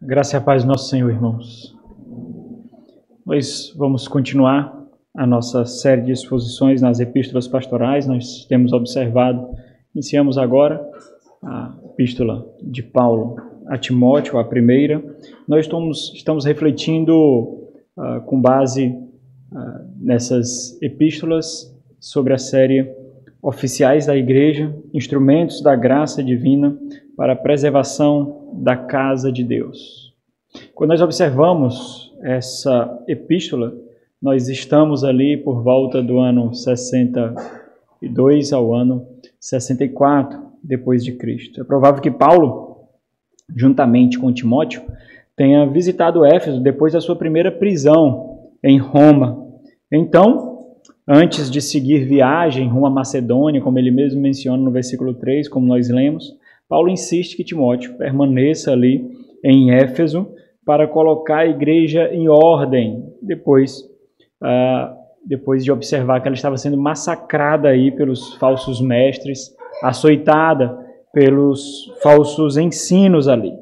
Graça e a paz do nosso Senhor, irmãos. Nós vamos continuar a nossa série de exposições nas epístolas pastorais. Nós temos observado, iniciamos agora a epístola de Paulo a Timóteo, a primeira. Nós estamos refletindo com base nessas epístolas sobre a série Oficiais da Igreja, Instrumentos da Graça Divina para a Preservação da Casa de Deus. Quando nós observamos essa epístola, nós estamos ali por volta do ano 62 ao ano 64 depois de Cristo. É provável que Paulo, juntamente com Timóteo, tenha visitado Éfeso depois da sua primeira prisão em Roma. Então, antes de seguir viagem rumo à Macedônia, como ele mesmo menciona no versículo 3, como nós lemos, Paulo insiste que Timóteo permaneça ali em Éfeso para colocar a igreja em ordem, depois de observar que ela estava sendo massacrada aí pelos falsos mestres, açoitada pelos falsos ensinos ali.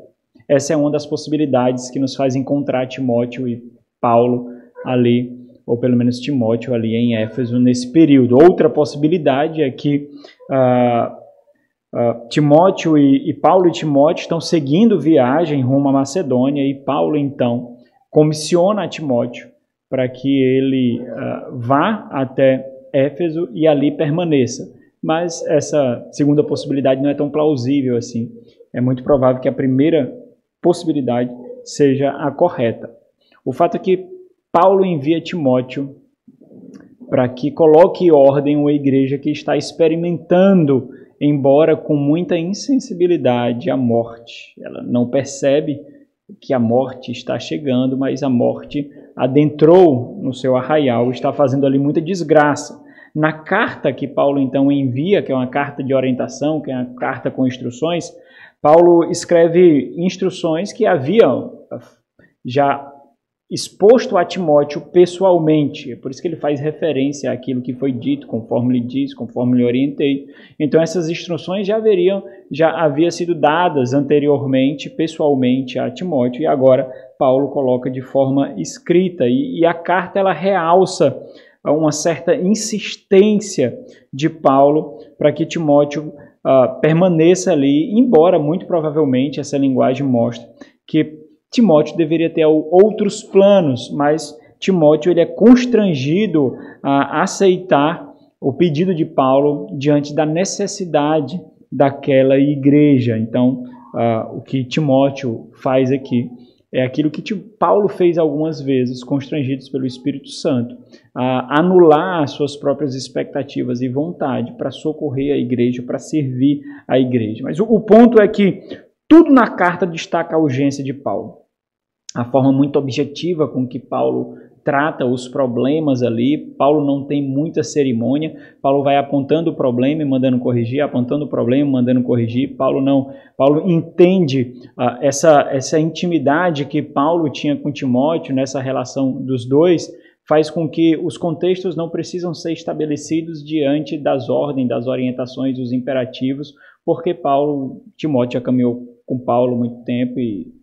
Essa é uma das possibilidades que nos faz encontrar Timóteo e Paulo ali, ou pelo menos Timóteo ali em Éfeso nesse período. Outra possibilidade é que Timóteo e Paulo e Timóteo estão seguindo viagem rumo à Macedônia e Paulo então comissiona a Timóteo para que ele vá até Éfeso e ali permaneça. Mas essa segunda possibilidade não é tão plausível assim. É muito provável que a primeira possibilidade seja a correta. O fato é que Paulo envia Timóteo para que coloque em ordem uma igreja que está experimentando, embora com muita insensibilidade, a morte. Ela não percebe que a morte está chegando, mas a morte adentrou no seu arraial, está fazendo ali muita desgraça. Na carta que Paulo então envia, que é uma carta de orientação, que é uma carta com instruções, Paulo escreve instruções que haviam já exposto a Timóteo pessoalmente. É por isso que ele faz referência àquilo que foi dito, conforme lhe disse, conforme lhe orientei. Então essas instruções já haviam sido dadas anteriormente, pessoalmente a Timóteo, e agora Paulo coloca de forma escrita. E a carta ela realça uma certa insistência de Paulo para que Timóteo permaneça ali, embora muito provavelmente essa linguagem mostre que Timóteo deveria ter outros planos, mas Timóteo ele é constrangido a aceitar o pedido de Paulo diante da necessidade daquela igreja. Então, o que Timóteo faz aqui é aquilo que Paulo fez algumas vezes, constrangidos pelo Espírito Santo, a anular as suas próprias expectativas e vontade para socorrer a igreja, para servir a igreja. Mas o ponto é que tudo na carta destaca a urgência de Paulo. A forma muito objetiva com que Paulo trata os problemas ali. Paulo não tem muita cerimônia. Paulo vai apontando o problema e mandando corrigir, apontando o problema e mandando corrigir. Paulo entende essa intimidade que Paulo tinha com Timóteo nessa relação dos dois, faz com que os contextos não precisam ser estabelecidos diante das ordens, das orientações, dos imperativos, porque Timóteo já caminhou com Paulo há muito tempo e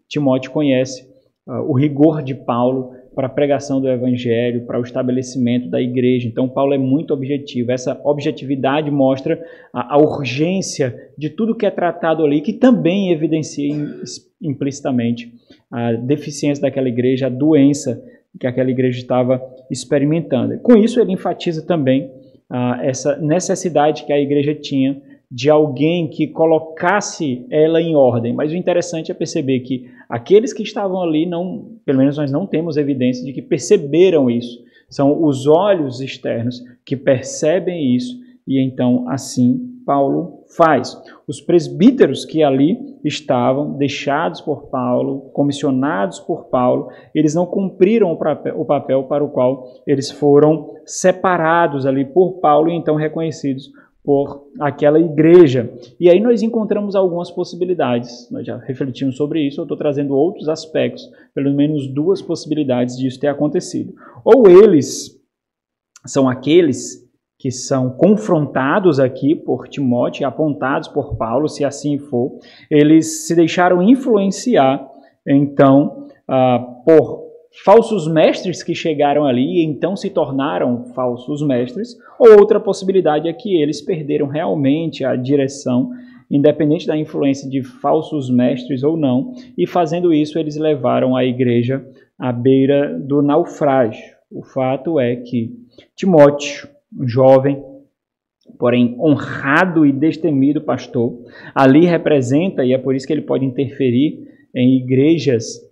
Timóteo conhece o rigor de Paulo para a pregação do Evangelho, para o estabelecimento da igreja. Então, Paulo é muito objetivo. Essa objetividade mostra a urgência de tudo que é tratado ali, que também evidencia implicitamente a deficiência daquela igreja, a doença que aquela igreja estava experimentando. Com isso, ele enfatiza também essa necessidade que a igreja tinha de alguém que colocasse ela em ordem. Mas o interessante é perceber que aqueles que estavam ali, pelo menos nós não temos evidência de que perceberam isso. São os olhos externos que percebem isso e então assim Paulo faz. Os presbíteros que ali estavam, deixados por Paulo, comissionados por Paulo, eles não cumpriram o papel para o qual eles foram separados ali por Paulo e então reconhecidos por aquela igreja. E aí nós encontramos algumas possibilidades. Nós já refletimos sobre isso, eu estou trazendo outros aspectos, pelo menos duas possibilidades disso ter acontecido. Ou eles são aqueles que são confrontados aqui por Timóteo, apontados por Paulo, se assim for, eles se deixaram influenciar então, por falsos mestres que chegaram ali e então se tornaram falsos mestres, ou outra possibilidade é que eles perderam realmente a direção, independente da influência de falsos mestres ou não, e fazendo isso eles levaram a igreja à beira do naufrágio. O fato é que Timóteo, um jovem, porém honrado e destemido pastor, ali representa, e é por isso que ele pode interferir em igrejas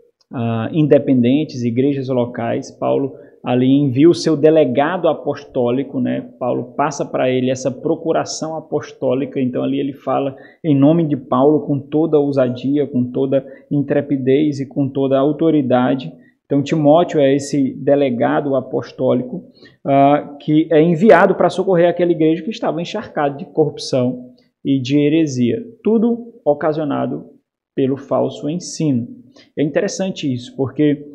independentes, igrejas locais. Paulo ali envia o seu delegado apostólico, né? Paulo passa para ele essa procuração apostólica, então ali ele fala em nome de Paulo com toda ousadia, com toda intrepidez e com toda autoridade. Então Timóteo é esse delegado apostólico que é enviado para socorrer aquela igreja que estava encharcada de corrupção e de heresia, tudo ocasionado pelo falso ensino. É interessante isso, porque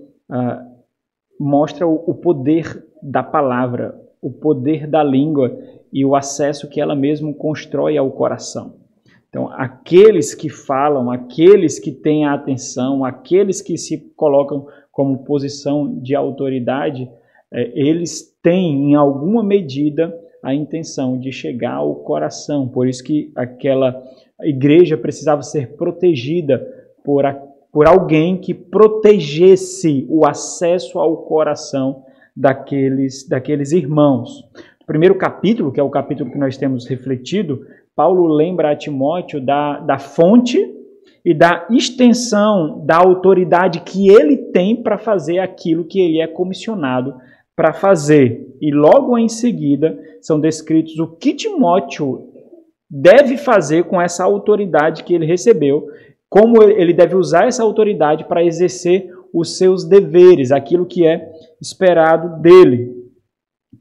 mostra o poder da palavra, o poder da língua e o acesso que ela mesma constrói ao coração. Então, aqueles que falam, aqueles que têm a atenção, aqueles que se colocam como posição de autoridade, eles têm, em alguma medida, a intenção de chegar ao coração. Por isso que aquela igreja precisava ser protegida por alguém que protegesse o acesso ao coração daqueles irmãos. No primeiro capítulo, que é o capítulo que nós temos refletido, Paulo lembra a Timóteo da fonte e da extensão da autoridade que ele tem para fazer aquilo que ele é comissionado para fazer. E logo em seguida são descritos o que Timóteo deve fazer com essa autoridade que ele recebeu, como ele deve usar essa autoridade para exercer os seus deveres, aquilo que é esperado dele.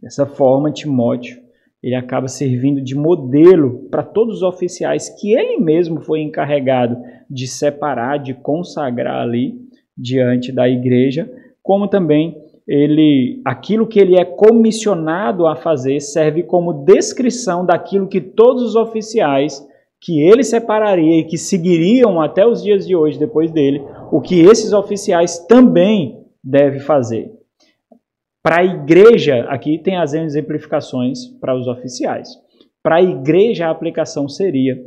Dessa forma, Timóteo ele acaba servindo de modelo para todos os oficiais que ele mesmo foi encarregado de separar, de consagrar ali diante da igreja, como também aquilo que ele é comissionado a fazer serve como descrição daquilo que todos os oficiais que ele separaria e que seguiriam até os dias de hoje, depois dele, o que esses oficiais também devem fazer. Para a igreja, aqui tem as exemplificações para os oficiais. Para a igreja, a aplicação seria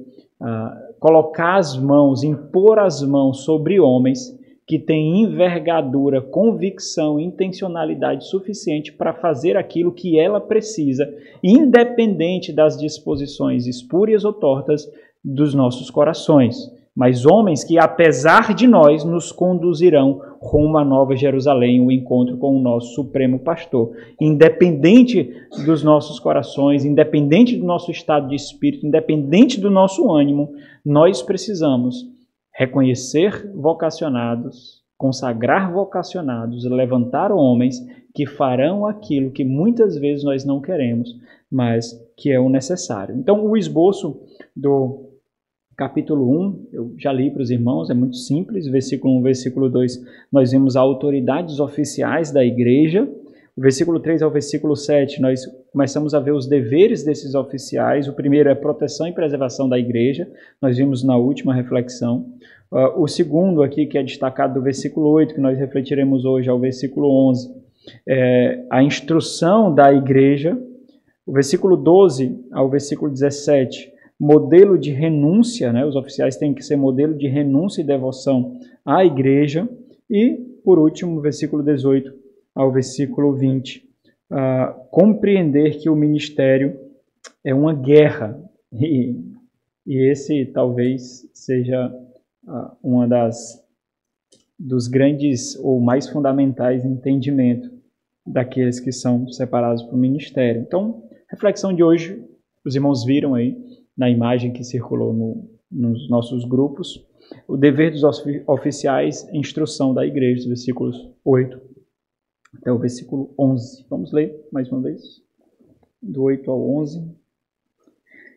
colocar as mãos, impor as mãos sobre homens que têm envergadura, convicção, intencionalidade suficiente para fazer aquilo que ela precisa, independente das disposições espúrias ou tortas dos nossos corações. Mas homens que, apesar de nós, nos conduzirão rumo à Nova Jerusalém, o encontro com o nosso Supremo Pastor. Independente dos nossos corações, independente do nosso estado de espírito, independente do nosso ânimo, nós precisamos reconhecer vocacionados, consagrar vocacionados, levantar homens que farão aquilo que muitas vezes nós não queremos, mas que é o necessário. Então, o esboço do capítulo 1, eu já li para os irmãos, é muito simples, versículo 1, versículo 2, nós vemos autoridades oficiais da igreja. O versículo 3 ao versículo 7, nós começamos a ver os deveres desses oficiais. O primeiro é proteção e preservação da igreja, nós vimos na última reflexão. O segundo aqui, que é destacado do versículo 8, que nós refletiremos hoje, ao versículo 11, é a instrução da igreja. O versículo 12 ao versículo 17, modelo de renúncia, né? Os oficiais têm que ser modelo de renúncia e devoção à igreja. E, por último, versículo 18 ao versículo 20, compreender que o ministério é uma guerra, e esse talvez seja uma dos grandes ou mais fundamentais entendimentos daqueles que são separados para o ministério. Então, reflexão de hoje, os irmãos viram aí na imagem que circulou nos nossos grupos, o dever dos oficiais, instrução da igreja, versículos 8 até o versículo 11. Vamos ler mais uma vez, do 8 ao 11.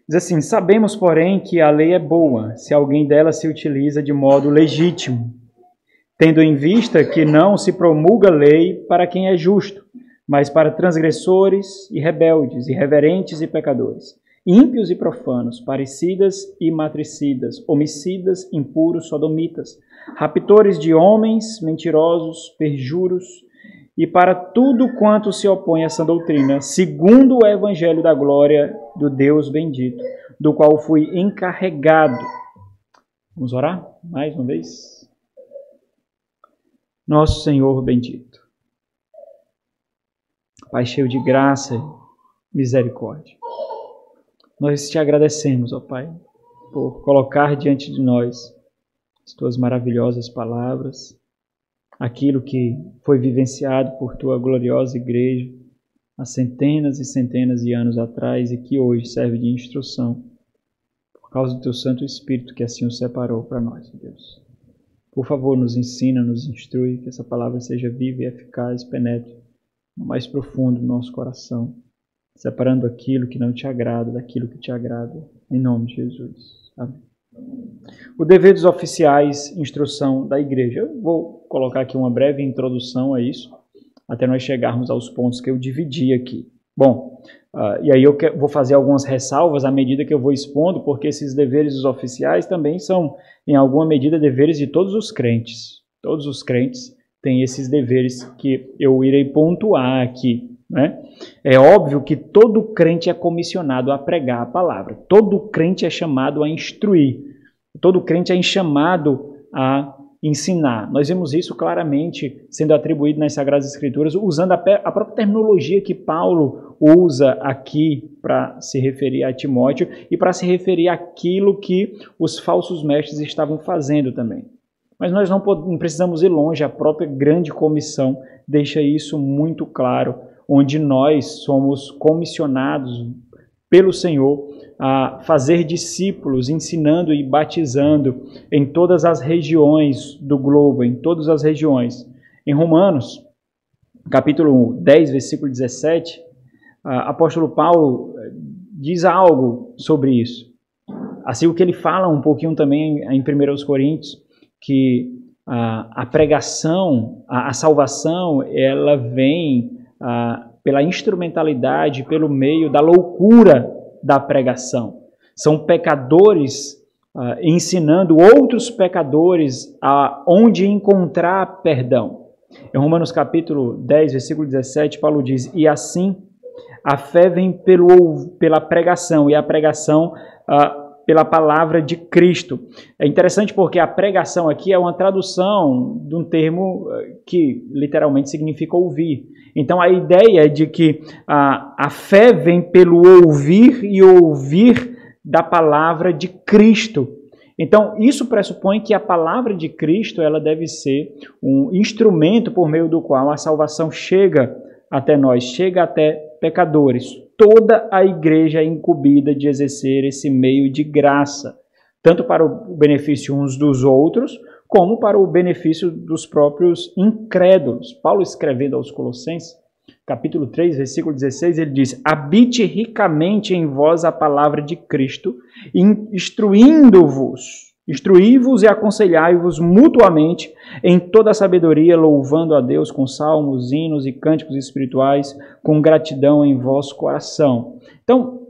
Diz assim: sabemos, porém, que a lei é boa, se alguém dela se utiliza de modo legítimo, tendo em vista que não se promulga lei para quem é justo, mas para transgressores e rebeldes, irreverentes e pecadores. ímpios e profanos, parricidas e matricidas, homicidas, impuros, sodomitas, raptores de homens, mentirosos, perjuros, e para tudo quanto se opõe a essa doutrina, segundo o evangelho da glória do Deus bendito, do qual fui encarregado. Vamos orar mais uma vez? Nosso Senhor bendito, Pai cheio de graça e misericórdia, nós te agradecemos, ó Pai, por colocar diante de nós as tuas maravilhosas palavras, aquilo que foi vivenciado por tua gloriosa igreja há centenas e centenas de anos atrás e que hoje serve de instrução por causa do teu Santo Espírito que assim o separou para nós, Deus. Por favor, nos ensina, nos instrui, que essa palavra seja viva e eficaz, penetre no mais profundo do nosso coração, separando aquilo que não te agrada daquilo que te agrada, em nome de Jesus. Amém. O dever dos oficiais, instrução da igreja. Eu vou colocar aqui uma breve introdução a isso, até nós chegarmos aos pontos que eu dividi aqui. Bom, e aí eu vou fazer algumas ressalvas à medida que eu vou expondo, porque esses deveres dos oficiais também são, em alguma medida, deveres de todos os crentes. Todos os crentes têm esses deveres que eu irei pontuar aqui, né? É óbvio que todo crente é comissionado a pregar a palavra. Todo crente é chamado a instruir. Todo crente é chamado a ensinar. Nós vemos isso claramente sendo atribuído nas Sagradas Escrituras, usando a própria terminologia que Paulo usa aqui para se referir a Timóteo e para se referir àquilo que os falsos mestres estavam fazendo também. Mas nós não precisamos ir longe, a própria grande comissão deixa isso muito claro, onde nós somos comissionados pelo Senhor a fazer discípulos, ensinando e batizando em todas as regiões do globo, em todas as regiões. Em Romanos, capítulo 10, versículo 17, apóstolo Paulo diz algo sobre isso. Assim o que ele fala um pouquinho também em 1 Coríntios, que a pregação, a salvação, ela vem pela instrumentalidade, pelo meio da loucura da pregação. São pecadores ensinando outros pecadores onde encontrar perdão. Em Romanos capítulo 10, versículo 17, Paulo diz: e assim a fé vem pela pregação, e a pregação pela palavra de Cristo. É interessante porque a pregação aqui é uma tradução de um termo que literalmente significa ouvir. Então a ideia é de que a fé vem pelo ouvir e ouvir da palavra de Cristo. Então isso pressupõe que a palavra de Cristo ela deve ser um instrumento por meio do qual a salvação chega até nós, chega até pecadores. Toda a igreja é incumbida de exercer esse meio de graça, tanto para o benefício uns dos outros, como para o benefício dos próprios incrédulos. Paulo, escrevendo aos Colossenses, capítulo 3, versículo 16, ele diz: habite ricamente em vós a palavra de Cristo, instruí-vos e aconselhai-vos mutuamente em toda a sabedoria, louvando a Deus com salmos, hinos e cânticos espirituais, com gratidão em vosso coração. Então,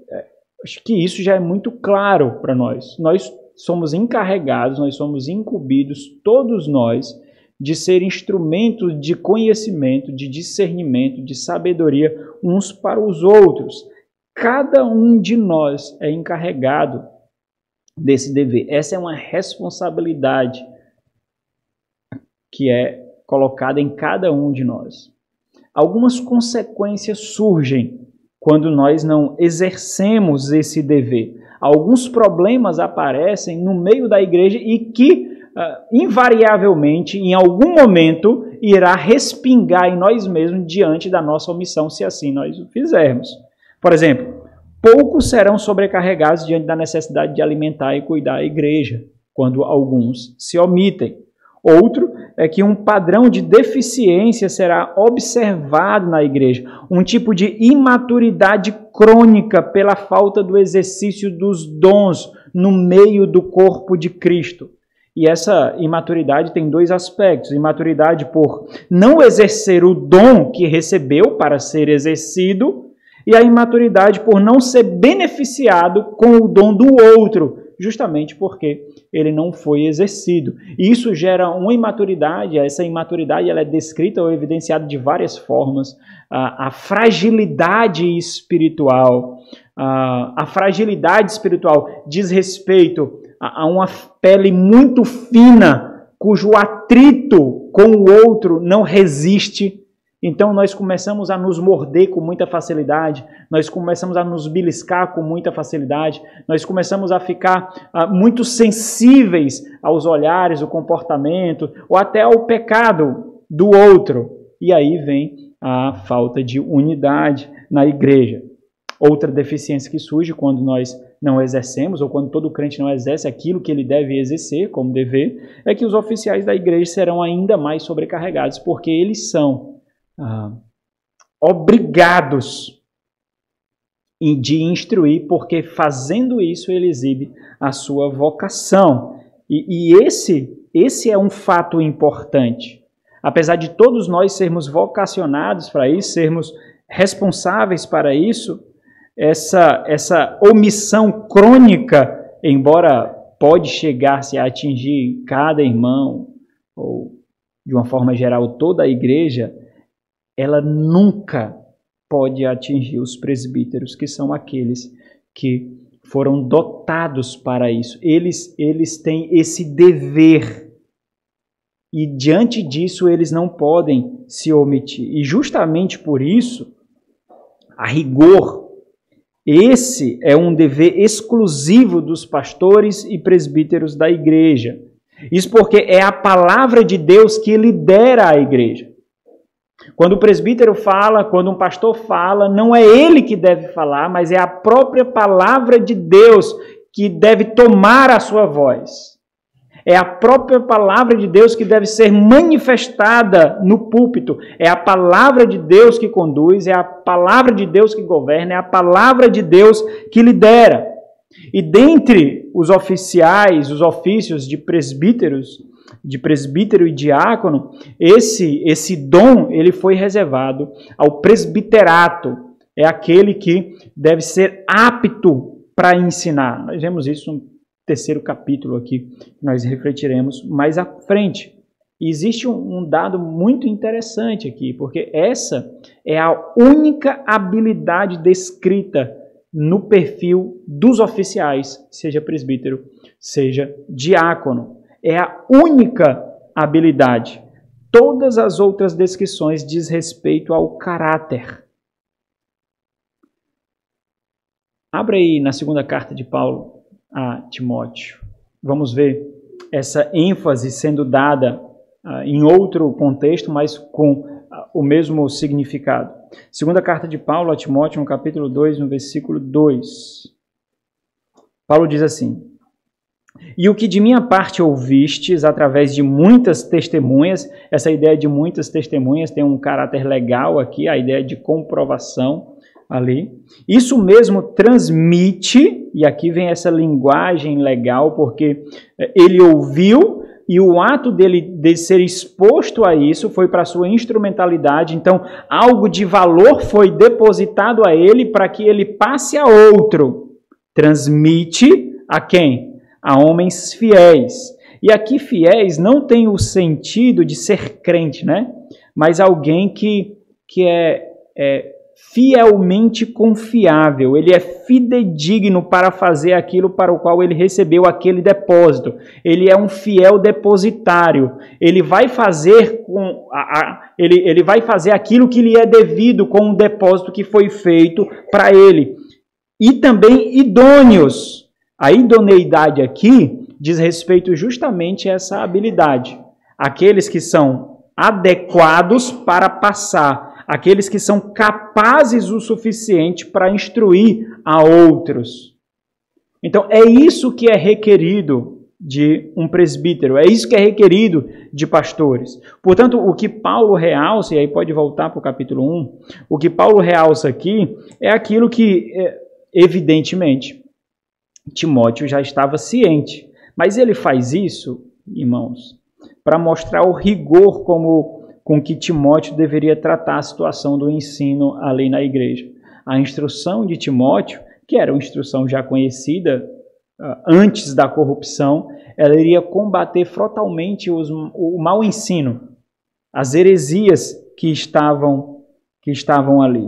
acho que isso já é muito claro para nós. Nós somos encarregados, nós somos incumbidos, todos nós, de ser instrumentos de conhecimento, de discernimento, de sabedoria uns para os outros. Cada um de nós é encarregado desse dever. Essa é uma responsabilidade que é colocada em cada um de nós. Algumas consequências surgem quando nós não exercemos esse dever. Alguns problemas aparecem no meio da igreja e que, invariavelmente, em algum momento, irá respingar em nós mesmos diante da nossa omissão, se assim nós o fizermos. Por exemplo, poucos serão sobrecarregados diante da necessidade de alimentar e cuidar a igreja, quando alguns se omitem. Outro é que um padrão de deficiência será observado na igreja, um tipo de imaturidade crônica pela falta do exercício dos dons no meio do corpo de Cristo. E essa imaturidade tem dois aspectos: imaturidade por não exercer o dom que recebeu para ser exercido, E a imaturidade por não ser beneficiado com o dom do outro, justamente porque ele não foi exercido. E isso gera uma imaturidade. Essa imaturidade ela é descrita ou evidenciada de várias formas. A fragilidade espiritual. A fragilidade espiritual diz respeito a uma pele muito fina, cujo atrito com o outro não resiste. Então nós começamos a nos morder com muita facilidade, nós começamos a nos beliscar com muita facilidade, nós começamos a ficar muito sensíveis aos olhares, ao comportamento, ou até ao pecado do outro. E aí vem a falta de unidade na igreja. Outra deficiência que surge quando nós não exercemos, ou quando todo crente não exerce aquilo que ele deve exercer como dever, é que os oficiais da igreja serão ainda mais sobrecarregados, porque eles são obrigados de instruir, porque fazendo isso ele exibe a sua vocação. E esse é um fato importante. Apesar de todos nós sermos vocacionados para isso, sermos responsáveis para isso, essa omissão crônica, embora pode chegar-se a atingir cada irmão, ou de uma forma geral toda a igreja, ela nunca pode atingir os presbíteros, que são aqueles que foram dotados para isso. Eles têm esse dever e diante disso eles não podem se omitir. E justamente por isso, a rigor, esse é um dever exclusivo dos pastores e presbíteros da igreja. Isso porque é a palavra de Deus que lidera a igreja. Quando o presbítero fala, quando um pastor fala, não é ele que deve falar, mas é a própria palavra de Deus que deve tomar a sua voz. É a própria palavra de Deus que deve ser manifestada no púlpito. É a palavra de Deus que conduz, é a palavra de Deus que governa, é a palavra de Deus que lidera. E dentre os oficiais, os ofícios de presbíteros, de presbítero e diácono, esse dom ele foi reservado ao presbiterato. É aquele que deve ser apto para ensinar. Nós vemos isso no terceiro capítulo aqui, nós refletiremos mais à frente. E existe um dado muito interessante aqui, porque essa é a única habilidade descrita no perfil dos oficiais, seja presbítero, seja diácono. É a única habilidade. Todas as outras descrições diz respeito ao caráter. Abra aí na segunda carta de Paulo a Timóteo. Vamos ver essa ênfase sendo dada em outro contexto, mas com o mesmo significado. Segunda carta de Paulo a Timóteo, no capítulo 2, no versículo 2. Paulo diz assim: "E o que de minha parte ouvistes através de muitas testemunhas", essa ideia de muitas testemunhas tem um caráter legal aqui, a ideia de comprovação ali. "Isso mesmo transmite", e aqui vem essa linguagem legal, porque ele ouviu e o ato dele de ser exposto a isso foi para a sua instrumentalidade. Então, algo de valor foi depositado a ele para que ele passe a outro. Transmite a quem? A homens fiéis. E aqui fiéis não tem o sentido de ser crente, né? Mas alguém que é fielmente confiável, ele é fidedigno para fazer aquilo para o qual ele recebeu aquele depósito. Ele é um fiel depositário. Ele vai fazer ele vai fazer aquilo que lhe é devido com o depósito que foi feito para ele. E também idôneos. A idoneidade aqui diz respeito justamente a essa habilidade. Aqueles que são adequados para passar. Aqueles que são capazes o suficiente para instruir a outros. Então, é isso que é requerido de um presbítero, é isso que é requerido de pastores. Portanto, o que Paulo realça, e aí pode voltar para o capítulo 1, o que Paulo realça aqui é aquilo que, evidentemente, Timóteo já estava ciente. Mas ele faz isso, irmãos, para mostrar o rigor com que Timóteo deveria tratar a situação do ensino ali na igreja. a instrução de Timóteo, que era uma instrução já conhecida antes da corrupção, ela iria combater frontalmente o mau ensino, as heresias que estavam ali.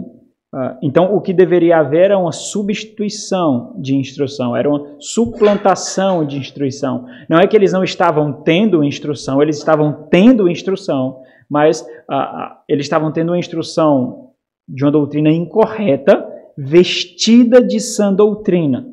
Então, o que deveria haver era uma substituição de instrução, era uma suplantação de instrução. Não é que eles não estavam tendo instrução, eles estavam tendo instrução, mas eles estavam tendo uma instrução de uma doutrina incorreta, vestida de sã doutrina.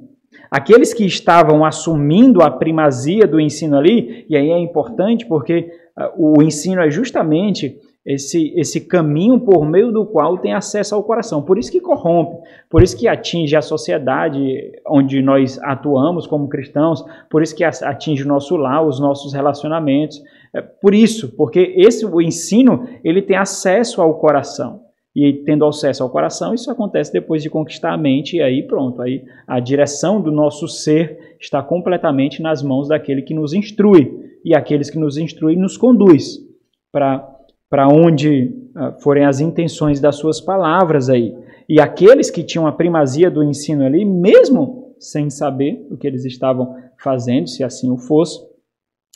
Aqueles que estavam assumindo a primazia do ensino ali, e aí é importante porque o ensino é justamente esse caminho por meio do qual tem acesso ao coração. Por isso que corrompe, por isso que atinge a sociedade onde nós atuamos como cristãos, por isso que atinge o nosso lar, os nossos relacionamentos. Por isso, porque o ensino ele tem acesso ao coração. E tendo acesso ao coração, isso acontece depois de conquistar a mente, e aí pronto, aí a direção do nosso ser está completamente nas mãos daquele que nos instrui, e aqueles que nos instruem nos conduz para onde forem as intenções das suas palavras aí. E aqueles que tinham a primazia do ensino ali, mesmo sem saber o que eles estavam fazendo, se assim o fosse,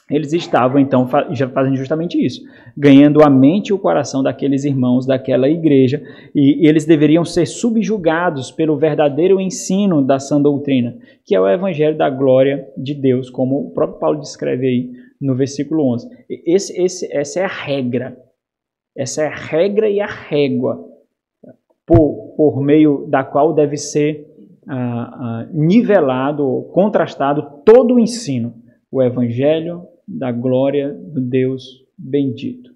eles estavam, então, já fazendo justamente isso, ganhando a mente e o coração daqueles irmãos daquela igreja, e eles deveriam ser subjugados pelo verdadeiro ensino da sã doutrina, que é o evangelho da glória de Deus, como o próprio Paulo descreve aí no versículo 11. Essa é a regra. Essa é a regra e a régua por meio da qual deve ser nivelado, contrastado todo o ensino, o evangelho da glória do Deus bendito.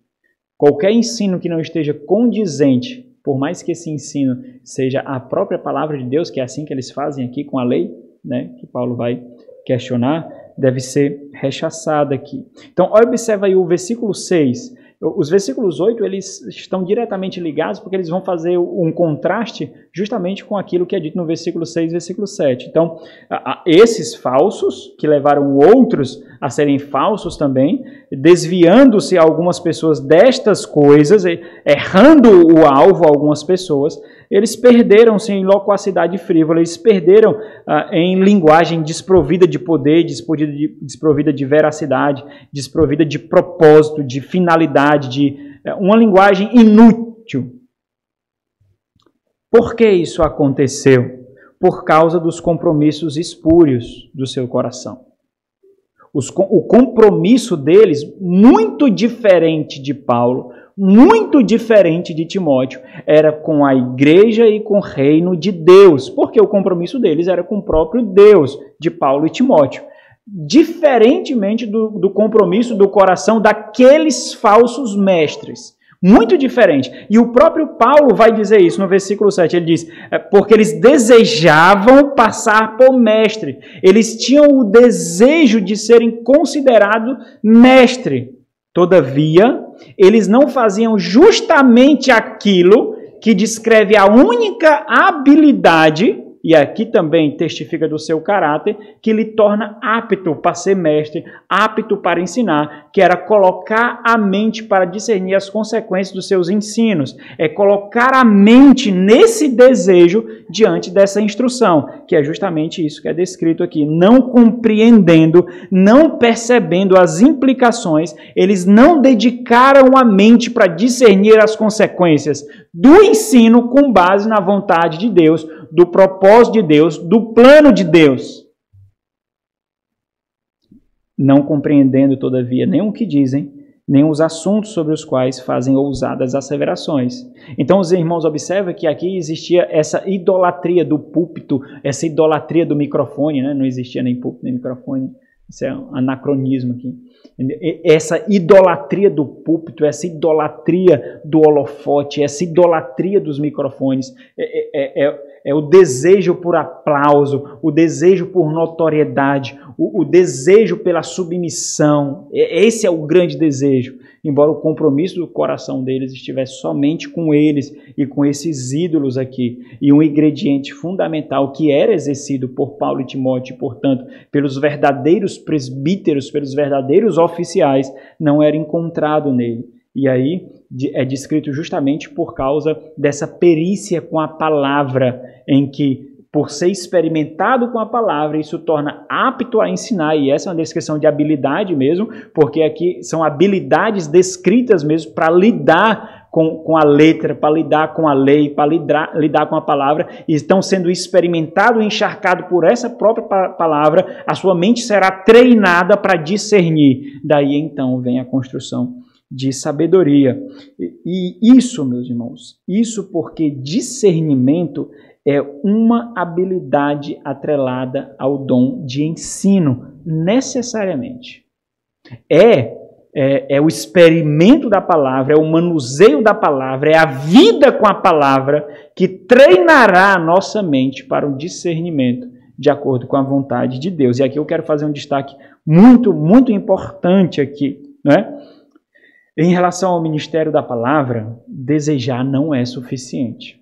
Qualquer ensino que não esteja condizente, por mais que esse ensino seja a própria palavra de Deus, que é assim que eles fazem aqui com a lei, né, que Paulo vai questionar, deve ser rechaçado aqui. Então, observa aí o versículo 6. Os versículos 8, eles estão diretamente ligados porque eles vão fazer um contraste justamente com aquilo que é dito no versículo 6 e versículo 7. Então, esses falsos, que levaram outros a serem falsos também, desviando-se algumas pessoas destas coisas, errando o alvo a algumas pessoas, eles perderam-se em loquacidade frívola, eles perderam em linguagem desprovida de poder, desprovida de veracidade, desprovida de propósito, de finalidade, de uma linguagem inútil. Por que isso aconteceu? Por causa dos compromissos espúrios do seu coração. O compromisso deles, muito diferente de Paulo, muito diferente de Timóteo, era com a igreja e com o reino de Deus, porque o compromisso deles era com o próprio Deus, de Paulo e Timóteo. Diferentemente do compromisso do coração daqueles falsos mestres. Muito diferente. E o próprio Paulo vai dizer isso no versículo 7. Ele diz, porque eles desejavam passar por mestre. Eles tinham o desejo de serem considerados mestre. Todavia, eles não faziam justamente aquilo que descreve a única habilidade, e aqui também testifica do seu caráter, que lhe torna apto para ser mestre, apto para ensinar, que era colocar a mente para discernir as consequências dos seus ensinos. É colocar a mente nesse desejo diante dessa instrução, que é justamente isso que é descrito aqui. Não compreendendo, não percebendo as implicações, eles não dedicaram a mente para discernir as consequências do ensino com base na vontade de Deus, do propósito de Deus, do plano de Deus. Não compreendendo, todavia, nem o que dizem, nem os assuntos sobre os quais fazem ousadas asseverações. Então, os irmãos observam que aqui existia essa idolatria do púlpito, essa idolatria do microfone, né? Não existia nem púlpito nem microfone, isso é um anacronismo aqui. Essa idolatria do púlpito, essa idolatria do holofote, essa idolatria dos microfones, é o desejo por aplauso, o desejo por notoriedade, o desejo pela submissão. Esse é o grande desejo. Embora o compromisso do coração deles estivesse somente com eles e com esses ídolos aqui. E um ingrediente fundamental que era exercido por Paulo e Timóteo, e, portanto, pelos verdadeiros presbíteros, pelos verdadeiros oficiais, não era encontrado nele. E aí é descrito justamente por causa dessa perícia com a palavra, em que, por ser experimentado com a palavra, isso torna apto a ensinar, e essa é uma descrição de habilidade mesmo, porque aqui são habilidades descritas mesmo para lidar com a letra, para lidar com a lei, para lidar com a palavra, e estão sendo experimentados e encharcados por essa própria palavra, a sua mente será treinada para discernir. Daí então vem a construção de sabedoria. E isso, meus irmãos, isso porque discernimento é uma habilidade atrelada ao dom de ensino, necessariamente. É o experimento da palavra, é o manuseio da palavra, é a vida com a palavra que treinará a nossa mente para o discernimento de acordo com a vontade de Deus. E aqui eu quero fazer um destaque muito, muito importante aqui, né? Em relação ao ministério da palavra, desejar não é suficiente.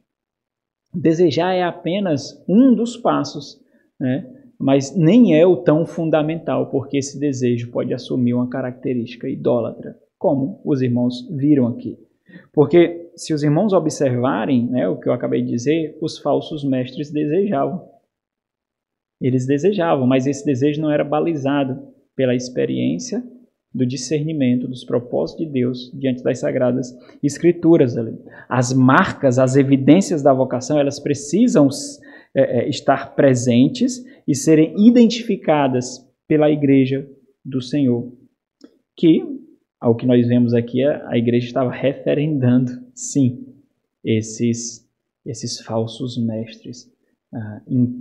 Desejar é apenas um dos passos, né? Mas nem é o tão fundamental, porque esse desejo pode assumir uma característica idólatra, como os irmãos viram aqui. Porque se os irmãos observarem, né, o que eu acabei de dizer, os falsos mestres desejavam. Eles desejavam, mas esse desejo não era balizado pela experiência do discernimento dos propósitos de Deus diante das Sagradas Escrituras. As marcas, as evidências da vocação, elas precisam estar presentes e serem identificadas pela Igreja do Senhor. Que, ao que nós vemos aqui, a Igreja estava referendando, sim, esses falsos mestres,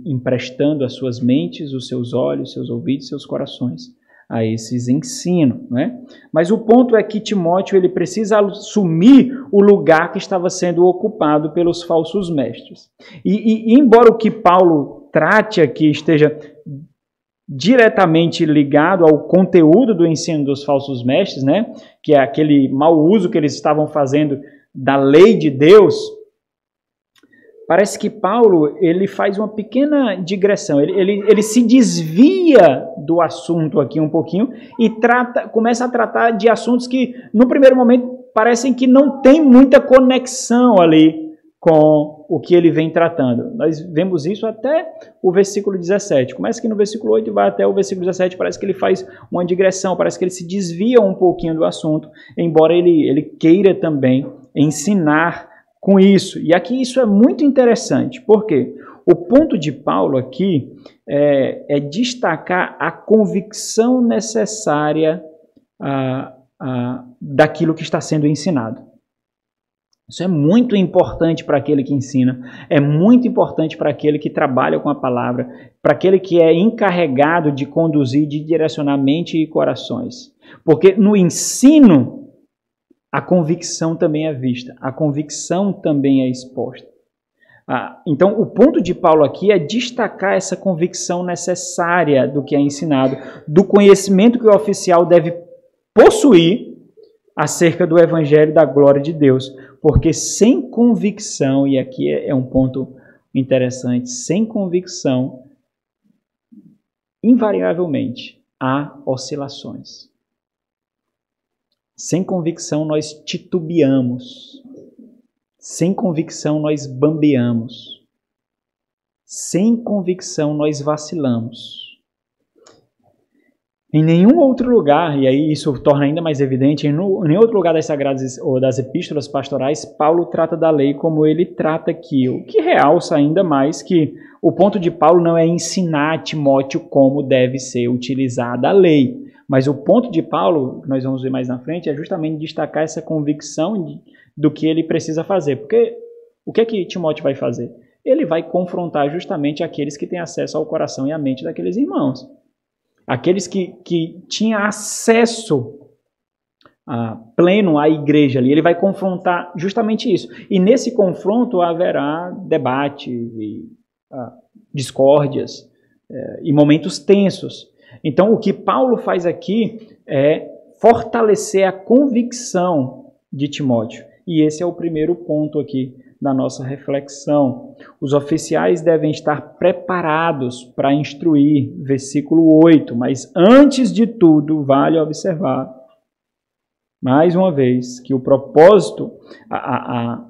emprestando as suas mentes, os seus olhos, seus ouvidos, seus corações a esses ensinos, né? Mas o ponto é que Timóteo ele precisa assumir o lugar que estava sendo ocupado pelos falsos mestres. E embora o que Paulo trate aqui esteja diretamente ligado ao conteúdo do ensino dos falsos mestres, né? Que é aquele mau uso que eles estavam fazendo da lei de Deus, parece que Paulo ele faz uma pequena digressão, ele se desvia do assunto aqui um pouquinho e começa a tratar de assuntos que, no primeiro momento, parecem que não tem muita conexão ali com o que ele vem tratando. Nós vemos isso até o versículo 17. Começa aqui no versículo 8 e vai até o versículo 17, parece que ele faz uma digressão, parece que ele se desvia um pouquinho do assunto, embora ele queira também ensinar com isso. E aqui isso é muito interessante, porque o ponto de Paulo aqui é destacar a convicção necessária daquilo que está sendo ensinado. Isso é muito importante para aquele que ensina, é muito importante para aquele que trabalha com a palavra, para aquele que é encarregado de conduzir, de direcionar mente e corações. Porque no ensino, a convicção também é vista, a convicção também é exposta. Então, o ponto de Paulo aqui é destacar essa convicção necessária do que é ensinado, do conhecimento que o oficial deve possuir acerca do Evangelho da glória de Deus. Porque sem convicção, e aqui é um ponto interessante, sem convicção, invariavelmente, há oscilações. Sem convicção, nós titubeamos. Sem convicção, nós bambeamos. Sem convicção, nós vacilamos. Em nenhum outro lugar, e aí isso torna ainda mais evidente, em nenhum outro lugar das Sagradas ou das Epístolas Pastorais, Paulo trata da lei como ele trata aqui, o que realça ainda mais que o ponto de Paulo não é ensinar a Timóteo como deve ser utilizada a lei, mas o ponto de Paulo, que nós vamos ver mais na frente, é justamente destacar essa convicção do que ele precisa fazer. Porque o que é que Timóteo vai fazer? Ele vai confrontar justamente aqueles que têm acesso ao coração e à mente daqueles irmãos. Aqueles que tinham acesso pleno à igreja ali. Ele vai confrontar justamente isso. E nesse confronto haverá debate, discórdias e momentos tensos. Então, o que Paulo faz aqui é fortalecer a convicção de Timóteo. E esse é o primeiro ponto aqui da nossa reflexão. Os oficiais devem estar preparados para instruir, versículo 8. Mas, antes de tudo, vale observar mais uma vez, que o propósito, a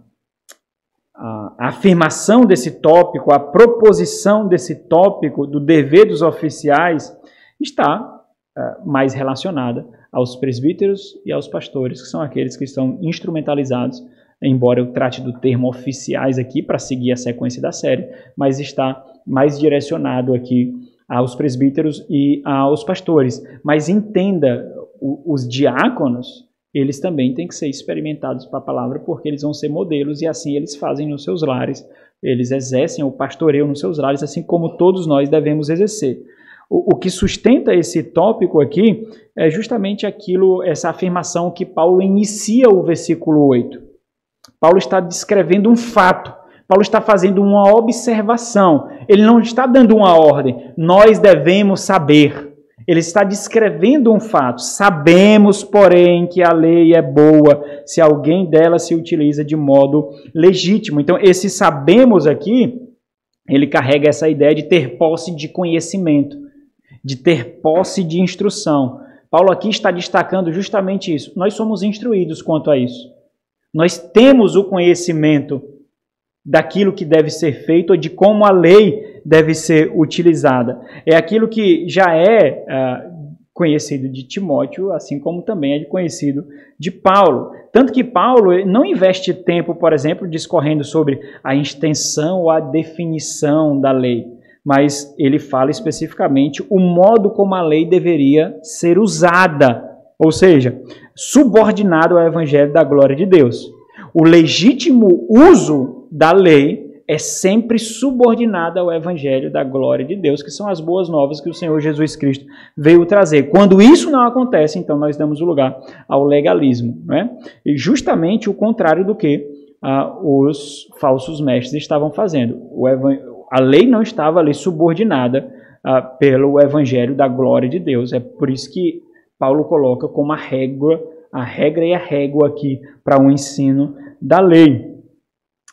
afirmação desse tópico, a proposição desse tópico do dever dos oficiais está mais relacionada aos presbíteros e aos pastores, que são aqueles que estão instrumentalizados, embora eu trate do termo oficiais aqui para seguir a sequência da série, mas está mais direcionado aqui aos presbíteros e aos pastores. Mas entenda, os diáconos, eles também têm que ser experimentados para a palavra, porque eles vão ser modelos e assim eles fazem nos seus lares, eles exercem o pastoreio nos seus lares, assim como todos nós devemos exercer. O que sustenta esse tópico aqui é justamente essa afirmação que Paulo inicia o versículo 8. Paulo está descrevendo um fato, Paulo está fazendo uma observação, ele não está dando uma ordem, nós devemos saber. Ele está descrevendo um fato. Sabemos, porém, que a lei é boa se alguém dela se utiliza de modo legítimo. Então, esse sabemos aqui, ele carrega essa ideia de ter posse de conhecimento, de ter posse de instrução. Paulo aqui está destacando justamente isso. Nós somos instruídos quanto a isso. Nós temos o conhecimento daquilo que deve ser feito ou de como a lei deve ser utilizada. É aquilo que já é conhecido de Timóteo, assim como também é conhecido de Paulo. Tanto que Paulo não investe tempo, por exemplo, discorrendo sobre a extensão ou a definição da lei, mas ele fala especificamente o modo como a lei deveria ser usada, ou seja, subordinado ao evangelho da glória de Deus. O legítimo uso da lei é sempre subordinado ao evangelho da glória de Deus, que são as boas novas que o Senhor Jesus Cristo veio trazer. Quando isso não acontece, então nós damos o lugar ao legalismo, não é? E justamente o contrário do que os falsos mestres estavam fazendo. A lei não estava ali subordinada pelo evangelho da glória de Deus. É por isso que Paulo coloca como a regra e a régua aqui para o ensino da lei.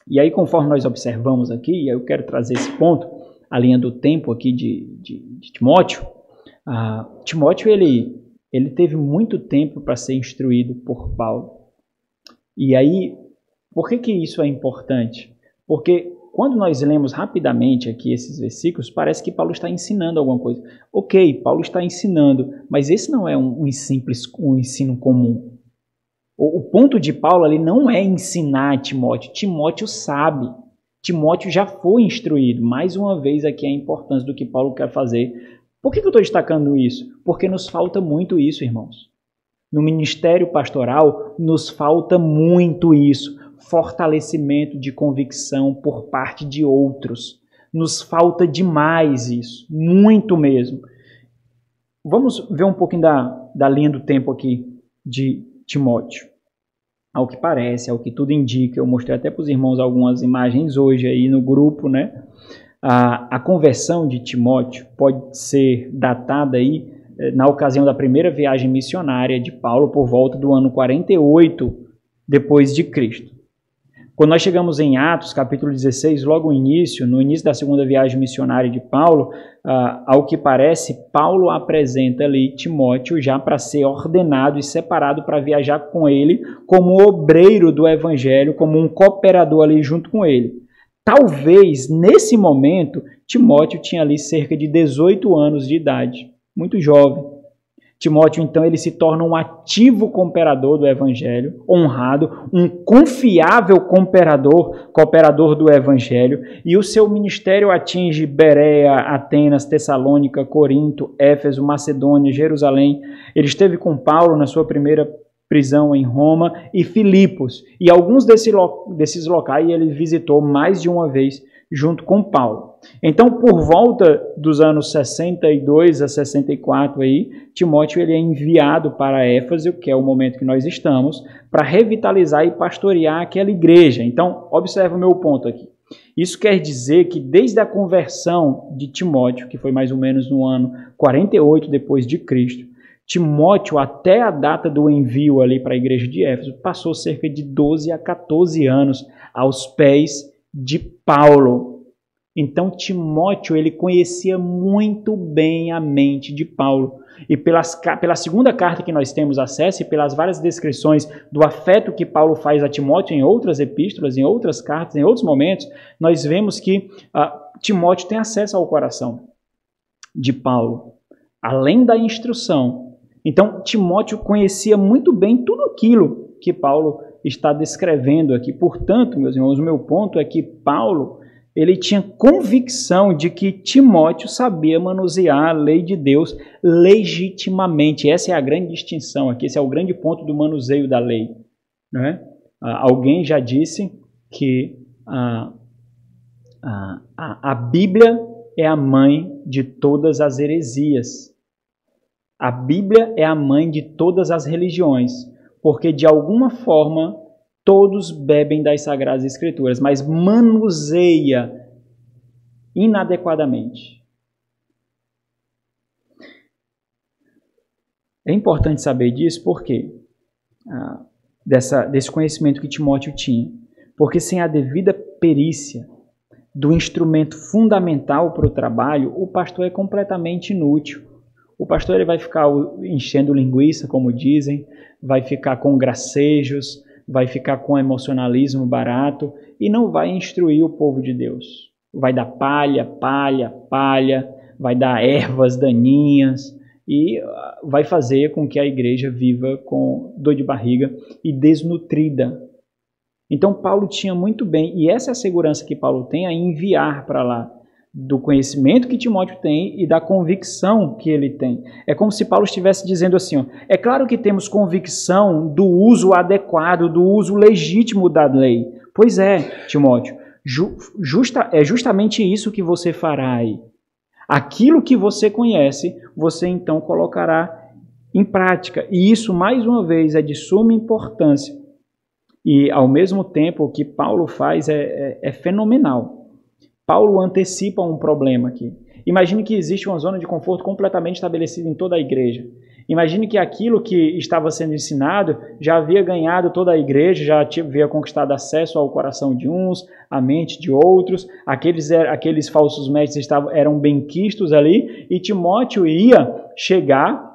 E aí, conforme nós observamos aqui, e eu quero trazer esse ponto, a linha do tempo aqui de Timóteo, Timóteo ele teve muito tempo para ser instruído por Paulo. E aí, por que isso é importante? Porque quando nós lemos rapidamente aqui esses versículos, parece que Paulo está ensinando alguma coisa. Ok, Paulo está ensinando, mas esse não é um ensino comum. O ponto de Paulo ali não é ensinar a Timóteo. Timóteo sabe. Timóteo já foi instruído. Mais uma vez aqui a importância do que Paulo quer fazer. Por que eu estou destacando isso? Porque nos falta muito isso, irmãos. No ministério pastoral, nos falta muito isso. Fortalecimento de convicção por parte de outros. Nos falta demais isso. Muito mesmo. Vamos ver um pouquinho da linha do tempo aqui de Timóteo. Ao que parece, ao que tudo indica, eu mostrei até para os irmãos algumas imagens hoje aí no grupo, né? A conversão de Timóteo pode ser datada aí na ocasião da primeira viagem missionária de Paulo por volta do ano 48 depois de Cristo. Quando nós chegamos em Atos, capítulo 16, logo no início da segunda viagem missionária de Paulo, ao que parece, Paulo apresenta ali Timóteo já para ser ordenado e separado para viajar com ele como obreiro do evangelho, como um cooperador ali junto com ele. Talvez, nesse momento, Timóteo tinha ali cerca de 18 anos de idade, muito jovem. Timóteo, então, ele se torna um ativo cooperador do Evangelho, honrado, um confiável cooperador do Evangelho, e o seu ministério atinge Bereia, Atenas, Tessalônica, Corinto, Éfeso, Macedônia, Jerusalém. Ele esteve com Paulo na sua primeira prisão em Roma e Filipos, e alguns desses locais ele visitou mais de uma vez junto com Paulo. Então, por volta dos anos 62 a 64, Timóteo ele é enviado para Éfeso, que é o momento que nós estamos, para revitalizar e pastorear aquela igreja. Então, observa o meu ponto aqui. Isso quer dizer que desde a conversão de Timóteo, que foi mais ou menos no ano 48 depois de Cristo, Timóteo, até a data do envio ali para a igreja de Éfeso, passou cerca de 12 a 14 anos aos pés de Paulo. Então Timóteo, ele conhecia muito bem a mente de Paulo. E pela segunda carta que nós temos acesso e pelas várias descrições do afeto que Paulo faz a Timóteo em outras epístolas, em outras cartas, em outros momentos, nós vemos que Timóteo tem acesso ao coração de Paulo, além da instrução. Então Timóteo conhecia muito bem tudo aquilo que Paulo está descrevendo aqui. Portanto, meus irmãos, o meu ponto é que Paulo, ele tinha convicção de que Timóteo sabia manusear a lei de Deus legitimamente. Essa é a grande distinção aqui, esse é o grande ponto do manuseio da lei. Né? Alguém já disse que a Bíblia é a mãe de todas as heresias. A Bíblia é a mãe de todas as religiões, porque de alguma forma todos bebem das Sagradas Escrituras, mas manuseia inadequadamente. É importante saber disso porque desse conhecimento que Timóteo tinha, porque sem a devida perícia do instrumento fundamental para o trabalho, o pastor é completamente inútil. O pastor ele vai ficar enchendo linguiça, como dizem, vai ficar com gracejos, vai ficar com emocionalismo barato e não vai instruir o povo de Deus. Vai dar palha, vai dar ervas daninhas e vai fazer com que a igreja viva com dor de barriga e desnutrida. Então Paulo tinha muito bem, e essa é a segurança que Paulo tem a enviar para lá, do conhecimento que Timóteo tem e da convicção que ele tem. É como se Paulo estivesse dizendo assim, ó, é claro que temos convicção do uso adequado, do uso legítimo da lei. Pois é, Timóteo, é justamente isso que você fará aí. Aquilo que você conhece, você então colocará em prática. E isso, mais uma vez, é de suma importância. E, ao mesmo tempo, o que Paulo faz é fenomenal. Paulo antecipa um problema aqui. Imagine que existe uma zona de conforto completamente estabelecida em toda a igreja. Imagine que aquilo que estava sendo ensinado já havia ganhado toda a igreja, já havia conquistado acesso ao coração de uns, à mente de outros. Aqueles falsos mestres eram benquistos ali e Timóteo ia chegar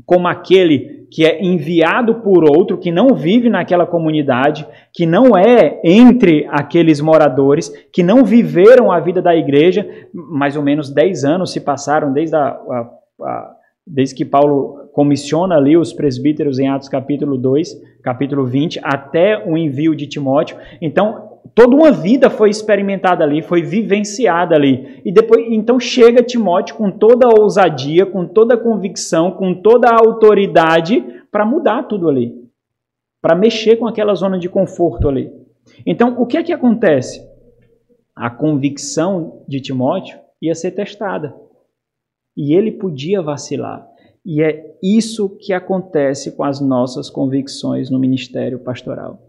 como aquele que é enviado por outro, que não vive naquela comunidade, que não é entre aqueles moradores, que não viveram a vida da igreja. Mais ou menos 10 anos se passaram desde que Paulo comissiona ali os presbíteros em Atos capítulo 2, capítulo 20, até o envio de Timóteo. Então, toda uma vida foi experimentada ali, foi vivenciada ali. E depois, então chega Timóteo com toda a ousadia, com toda a convicção, com toda a autoridade para mudar tudo ali, para mexer com aquela zona de conforto ali. Então, o que é que acontece? A convicção de Timóteo ia ser testada. E ele podia vacilar. E é isso que acontece com as nossas convicções no ministério pastoral.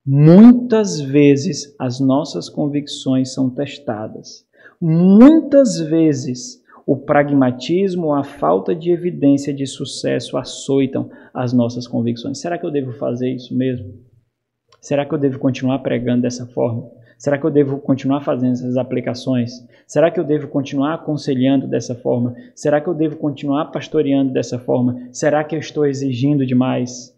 Muitas vezes as nossas convicções são testadas. Muitas vezes o pragmatismo, a falta de evidência de sucesso açoitam as nossas convicções. Será que eu devo fazer isso mesmo? Será que eu devo continuar pregando dessa forma? Será que eu devo continuar fazendo essas aplicações? Será que eu devo continuar aconselhando dessa forma? Será que eu devo continuar pastoreando dessa forma? Será que eu estou exigindo demais?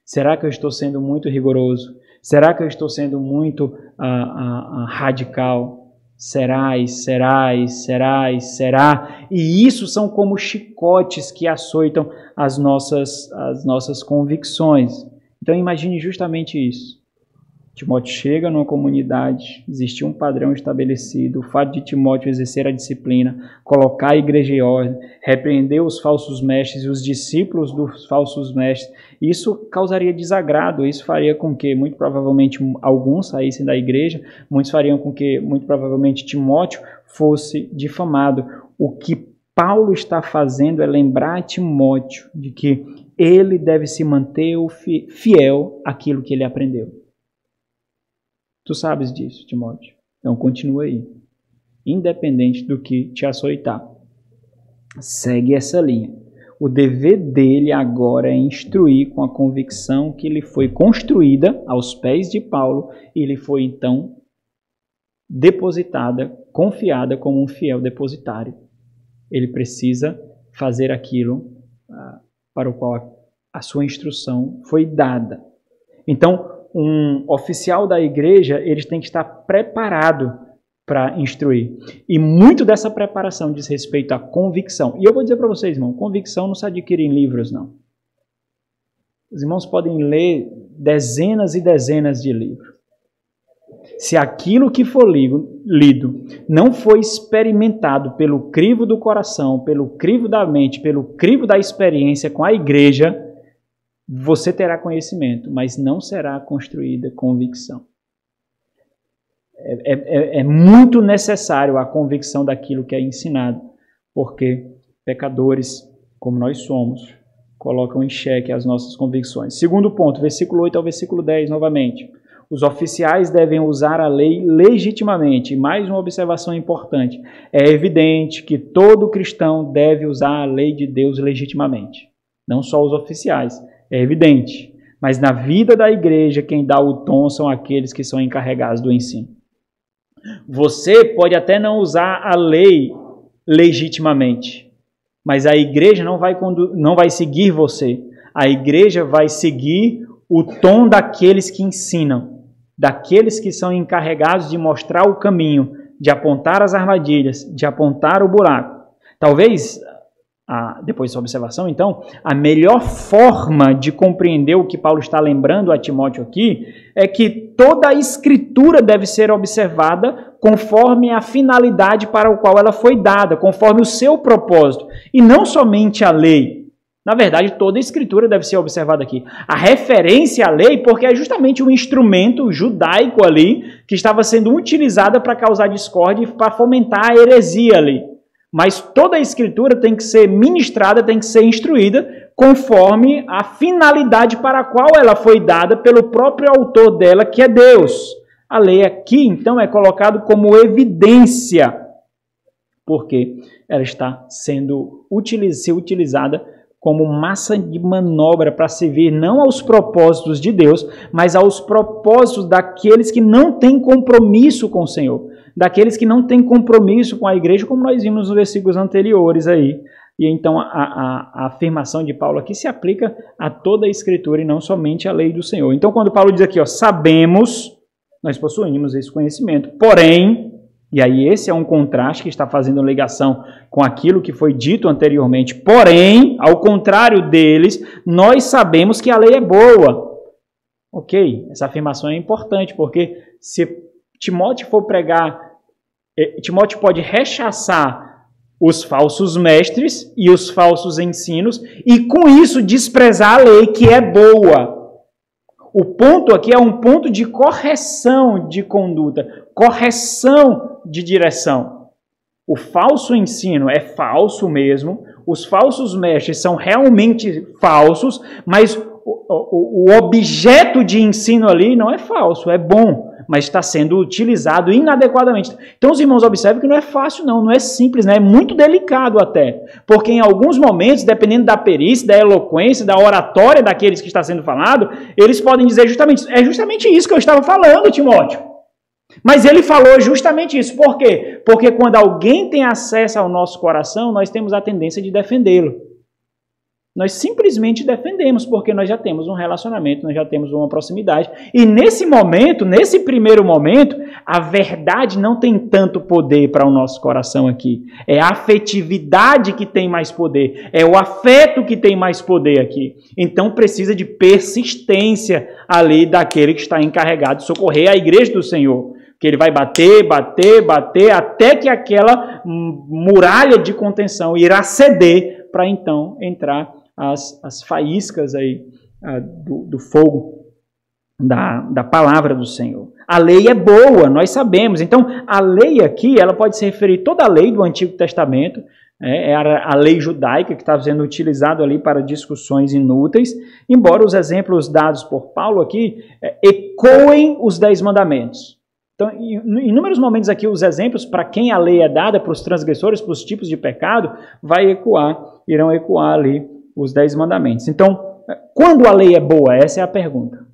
Será que eu estou sendo muito rigoroso? Será que eu estou sendo muito radical? Será? E isso são como chicotes que açoitam as nossas convicções. Então imagine justamente isso. Timóteo chega numa comunidade, existia um padrão estabelecido, o fato de Timóteo exercer a disciplina, colocar a igreja em ordem, repreender os falsos mestres e os discípulos dos falsos mestres, isso causaria desagrado, isso faria com que, muito provavelmente, alguns saíssem da igreja, muitos fariam com que, muito provavelmente, Timóteo fosse difamado. O que Paulo está fazendo é lembrar a Timóteo de que ele deve se manter fiel àquilo que ele aprendeu. Tu sabes disso, Timóteo. Então continua aí. Independente do que te açoitar. Segue essa linha. O dever dele agora é instruir com a convicção que lhe foi construída aos pés de Paulo e lhe foi então depositada, confiada como um fiel depositário. Ele precisa fazer aquilo para o qual a sua instrução foi dada. Então, um oficial da igreja, ele tem que estar preparado para instruir. E muito dessa preparação diz respeito à convicção. E eu vou dizer para vocês, irmão, convicção não se adquire em livros, não. Os irmãos podem ler dezenas e dezenas de livros. Se aquilo que for lido não foi experimentado pelo crivo do coração, pelo crivo da mente, pelo crivo da experiência com a igreja, você terá conhecimento, mas não será construída convicção. É muito necessário a convicção daquilo que é ensinado, porque pecadores, como nós somos, colocam em xeque as nossas convicções. Segundo ponto, versículo 8 ao versículo 10, novamente. Os oficiais devem usar a lei legitimamente. Mais uma observação importante. É evidente que todo cristão deve usar a lei de Deus legitimamente. Não só os oficiais. É evidente. Mas na vida da igreja, quem dá o tom são aqueles que são encarregados do ensino. Você pode até não usar a lei legitimamente, mas a igreja não vai seguir você. A igreja vai seguir o tom daqueles que ensinam, daqueles que são encarregados de mostrar o caminho, de apontar as armadilhas, de apontar o buraco. Talvez, depois dessa observação, então, a melhor forma de compreender o que Paulo está lembrando a Timóteo aqui é que toda a Escritura deve ser observada conforme a finalidade para o qual ela foi dada, conforme o seu propósito, e não somente a lei. Na verdade, toda a Escritura deve ser observada aqui. A referência à lei, porque é justamente um instrumento judaico ali, que estava sendo utilizado para causar discórdia e para fomentar a heresia ali. Mas toda a Escritura tem que ser ministrada, tem que ser instruída, conforme a finalidade para a qual ela foi dada pelo próprio autor dela, que é Deus. A lei aqui, então, é colocada como evidência, porque ela está sendo utilizada como massa de manobra para servir não aos propósitos de Deus, mas aos propósitos daqueles que não têm compromisso com o Senhor, daqueles que não têm compromisso com a igreja, como nós vimos nos versículos anteriores aí. E então a afirmação de Paulo aqui se aplica a toda a Escritura e não somente à lei do Senhor. Então quando Paulo diz aqui, sabemos, nós possuímos esse conhecimento, porém, e aí esse é um contraste que está fazendo ligação com aquilo que foi dito anteriormente, porém, ao contrário deles, nós sabemos que a lei é boa. Ok, essa afirmação é importante, porque se Timóteo for pregar, Timóteo pode rechaçar os falsos mestres e os falsos ensinos e com isso desprezar a lei que é boa. O ponto aqui é um ponto de correção de conduta, correção de direção. O falso ensino é falso mesmo, os falsos mestres são realmente falsos, mas o objeto de ensino ali não é falso, é bom, mas está sendo utilizado inadequadamente. Então os irmãos observam que não é fácil não é simples, é muito delicado até, porque em alguns momentos, dependendo da perícia, da eloquência, da oratória daqueles que está sendo falado, eles podem dizer é justamente isso que eu estava falando, Timóteo. Mas ele falou justamente isso. Por quê? Porque quando alguém tem acesso ao nosso coração, nós temos a tendência de defendê-lo. Nós simplesmente defendemos, porque nós já temos um relacionamento, nós já temos uma proximidade. E nesse momento, nesse primeiro momento, a verdade não tem tanto poder para o nosso coração aqui. É a afetividade que tem mais poder. É o afeto que tem mais poder aqui. Então precisa de persistência ali daquele que está encarregado de socorrer a igreja do Senhor. Que ele vai bater, até que aquela muralha de contenção irá ceder para então entrar as faíscas aí, do fogo da palavra do Senhor. A lei é boa, nós sabemos. Então, a lei aqui, ela pode se referir a toda a lei do Antigo Testamento, era a lei judaica que estava sendo utilizada ali para discussões inúteis, embora os exemplos dados por Paulo aqui ecoem os 10 mandamentos. Então, em inúmeros momentos aqui, os exemplos para quem a lei é dada, para os transgressores, para os tipos de pecado, irão ecoar ali os 10 mandamentos. Então, quando a lei é boa? Essa é a pergunta.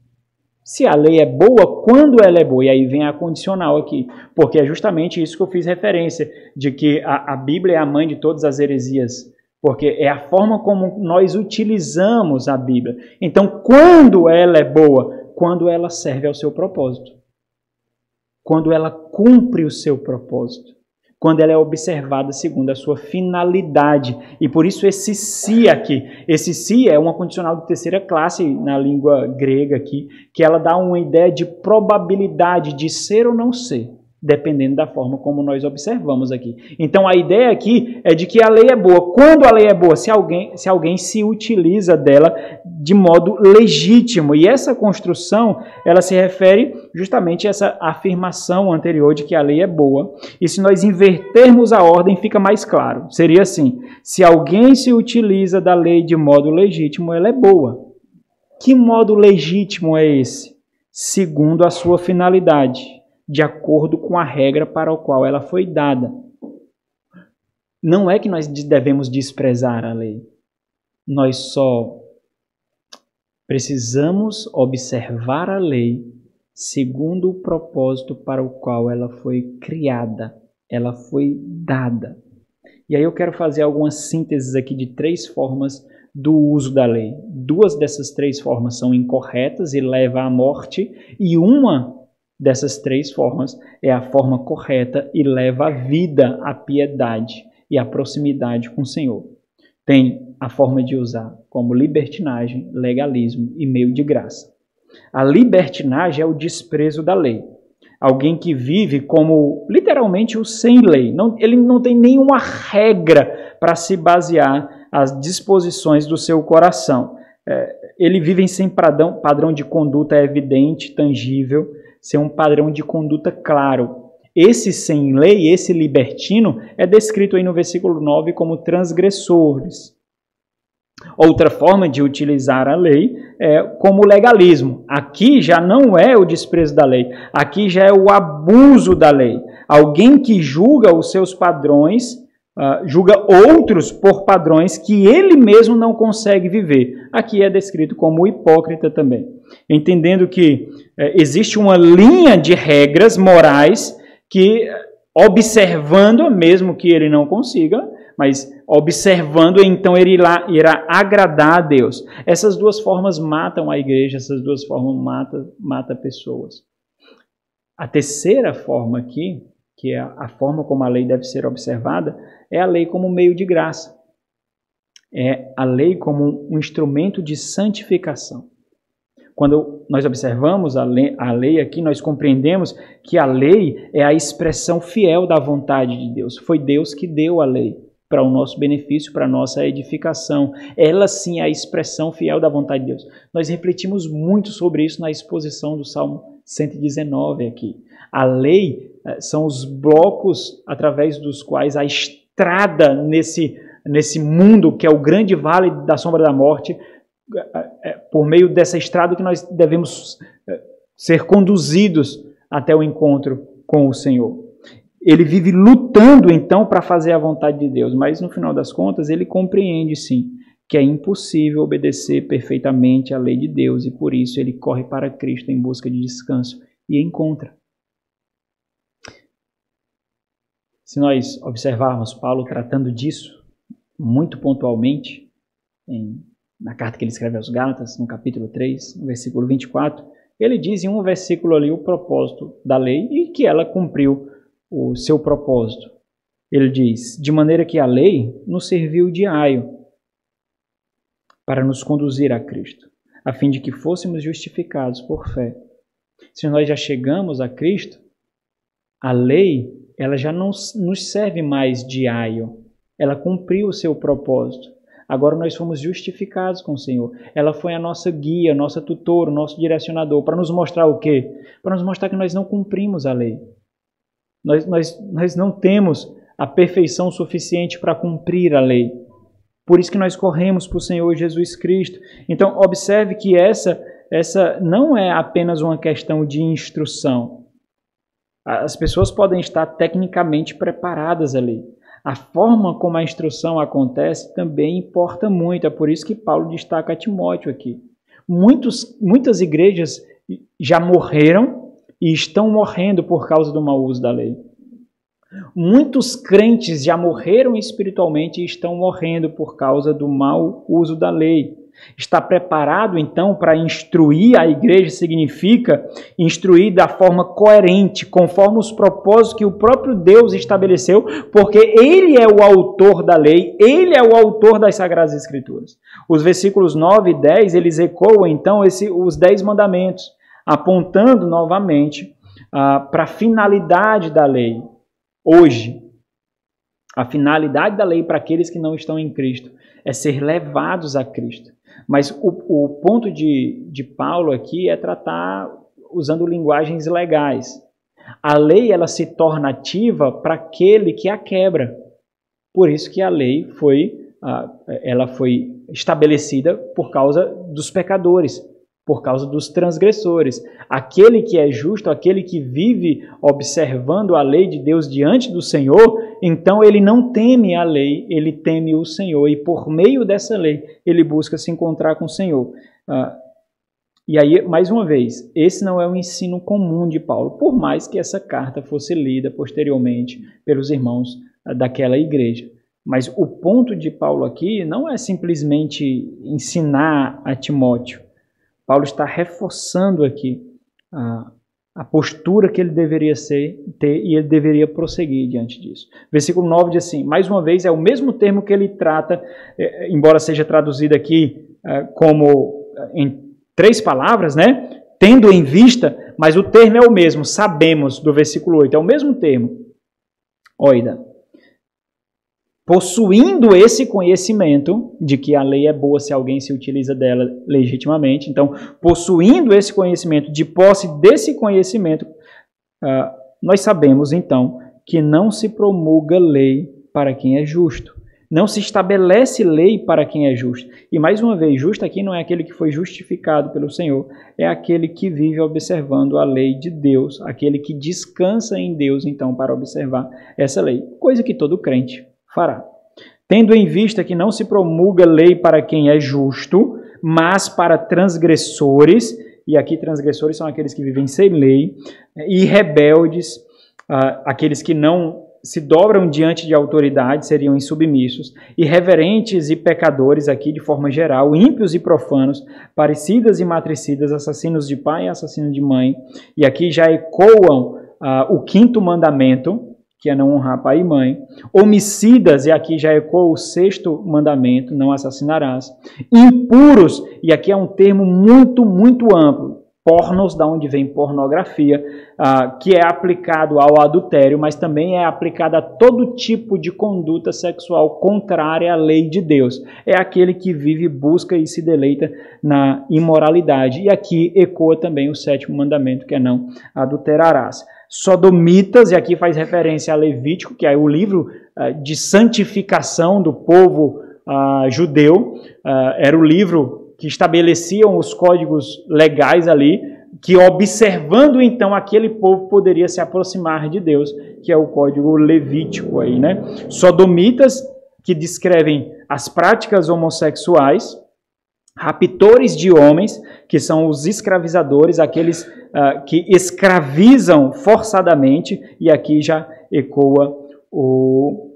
Se a lei é boa, quando ela é boa? E aí vem a condicional aqui, porque é justamente isso que eu fiz referência, de que a Bíblia é a mãe de todas as heresias, porque é a forma como nós utilizamos a Bíblia. Então, quando ela é boa? Quando ela serve ao seu propósito. Quando ela cumpre o seu propósito. Quando ela é observada segundo a sua finalidade. E por isso esse se aqui. Esse se é uma condicional de terceira classe na língua grega aqui, que ela dá uma ideia de probabilidade de ser ou não ser, dependendo da forma como nós observamos aqui. Então a ideia aqui é de que a lei é boa. Quando a lei é boa? Se alguém se utiliza dela de modo legítimo. E essa construção, ela se refere justamente a essa afirmação anterior de que a lei é boa. E se nós invertermos a ordem, fica mais claro. Seria assim: se alguém se utiliza da lei de modo legítimo, ela é boa. Que modo legítimo é esse? Segundo a sua finalidade, de acordo com a regra para a qual ela foi dada. Não é que nós devemos desprezar a lei. Nós só precisamos observar a lei segundo o propósito para o qual ela foi criada, ela foi dada. E aí eu quero fazer algumas sínteses aqui de 3 formas do uso da lei. 2 dessas 3 formas são incorretas e levam à morte, e uma dessas 3 formas é a forma correta e leva à vida, à piedade e à proximidade com o Senhor. Tem a forma de usar como libertinagem, legalismo e meio de graça. A libertinagem é o desprezo da lei. Alguém que vive como literalmente o sem lei. Ele não tem nenhuma regra para se basear as disposições do seu coração. Ele vive sem padrão de conduta evidente, tangível, sem um padrão de conduta claro. Esse sem lei, esse libertino, é descrito aí no versículo 9 como transgressores. Outra forma de utilizar a lei é como legalismo. Aqui já não é o desprezo da lei, aqui já é o abuso da lei. Alguém que julga os seus padrões, julga outros por padrões que ele mesmo não consegue viver. Aqui é descrito como hipócrita também. Entendendo que existe uma linha de regras morais que, observando, mesmo que ele não consiga, mas observando, então ele irá agradar a Deus. Essas 2 formas matam a igreja, essas 2 formas matam pessoas. A terceira forma aqui, que é a forma como a lei deve ser observada, é a lei como meio de graça. É a lei como um instrumento de santificação. Quando nós observamos a lei aqui, nós compreendemos que a lei é a expressão fiel da vontade de Deus. Foi Deus que deu a lei para o nosso benefício, para a nossa edificação. Ela sim é a expressão fiel da vontade de Deus. Nós refletimos muito sobre isso na exposição do Salmo 119 aqui. A lei são os blocos através dos quais a estrada nesse mundo, que é o grande vale da sombra da morte, por meio dessa estrada que nós devemos ser conduzidos até o encontro com o Senhor. Ele vive lutando, então, para fazer a vontade de Deus, mas, no final das contas, ele compreende, sim, que é impossível obedecer perfeitamente à lei de Deus, e por isso ele corre para Cristo em busca de descanso e encontra. Se nós observarmos Paulo tratando disso muito pontualmente, na carta que ele escreve aos Gálatas, no capítulo 3, no versículo 24, ele diz em um versículo ali o propósito da lei e que ela cumpriu o seu propósito. Ele diz: de maneira que a lei nos serviu de aio para nos conduzir a Cristo, a fim de que fôssemos justificados por fé. Se nós já chegamos a Cristo, a lei ela já não nos serve mais de aio. Ela cumpriu o seu propósito. Agora nós fomos justificados com o Senhor. Ela foi a nossa guia, nossa tutora, nosso direcionador, para nos mostrar o quê? Para nos mostrar que nós não cumprimos a lei. Nós não temos a perfeição suficiente para cumprir a lei. Por isso que nós corremos para o Senhor Jesus Cristo. Então, observe que essa não é apenas uma questão de instrução. As pessoas podem estar tecnicamente preparadas ali. A forma como a instrução acontece também importa muito. É por isso que Paulo destaca a Timóteo aqui. Muitas igrejas já morreram e estão morrendo por causa do mau uso da lei. Muitos crentes já morreram espiritualmente e estão morrendo por causa do mau uso da lei. Está preparado, então, para instruir a igreja significa instruir da forma coerente, conforme os propósitos que o próprio Deus estabeleceu, porque Ele é o autor da lei, Ele é o autor das Sagradas Escrituras. Os versículos 9 e 10, eles ecoam, então, os 10 mandamentos, apontando novamente para a finalidade da lei. Hoje, a finalidade da lei para aqueles que não estão em Cristo é ser levados a Cristo. Mas o ponto de Paulo aqui é tratar usando linguagens legais. A lei ela se torna ativa para aquele que a quebra. Por isso que a lei ela foi estabelecida por causa dos pecadores, por causa dos transgressores. Aquele que é justo, aquele que vive observando a lei de Deus diante do Senhor, então ele não teme a lei, ele teme o Senhor. E por meio dessa lei, ele busca se encontrar com o Senhor. E aí, mais uma vez, esse não é o ensino comum de Paulo, por mais que essa carta fosse lida posteriormente pelos irmãos daquela igreja. Mas o ponto de Paulo aqui não é simplesmente ensinar a Timóteo. Paulo está reforçando aqui a postura que ele deveria ter e ele deveria prosseguir diante disso. Versículo 9 diz assim, mais uma vez, é o mesmo termo que ele trata, embora seja traduzido aqui como em 3 palavras, né? Tendo em vista, mas o termo é o mesmo, sabemos, do versículo 8, é o mesmo termo. Oida. Possuindo esse conhecimento de que a lei é boa se alguém se utiliza dela legitimamente, então, possuindo esse conhecimento, de posse desse conhecimento, nós sabemos, então, que não se promulga lei para quem é justo. Não se estabelece lei para quem é justo. E, mais uma vez, justo aqui não é aquele que foi justificado pelo Senhor, é aquele que vive observando a lei de Deus, aquele que descansa em Deus, então, para observar essa lei. Coisa que todo crente fará. Tendo em vista que não se promulga lei para quem é justo, mas para transgressores, e aqui transgressores são aqueles que vivem sem lei, e rebeldes, aqueles que não se dobram diante de autoridade, seriam insubmissos, irreverentes e pecadores, aqui de forma geral, ímpios e profanos, parricidas e matricidas, assassinos de pai e assassinos de mãe, e aqui já ecoam o 5º mandamento, que é não honrar pai e mãe, homicidas, e aqui já ecoa o 6º mandamento, não assassinarás, impuros, e aqui é um termo muito, muito amplo, pornos, da onde vem pornografia, que é aplicado ao adultério, mas também é aplicado a todo tipo de conduta sexual contrária à lei de Deus. É aquele que vive, busca e se deleita na imoralidade. E aqui ecoa também o 7º mandamento, que é não adulterarás. Sodomitas, e aqui faz referência a Levítico, que é o livro de santificação do povo judeu, era o livro que estabeleciam os códigos legais ali, que observando então aquele povo poderia se aproximar de Deus, que é o código levítico aí, né? Sodomitas, que descrevem as práticas homossexuais, raptores de homens, que são os escravizadores, aqueles que escravizam forçadamente, e aqui já ecoa o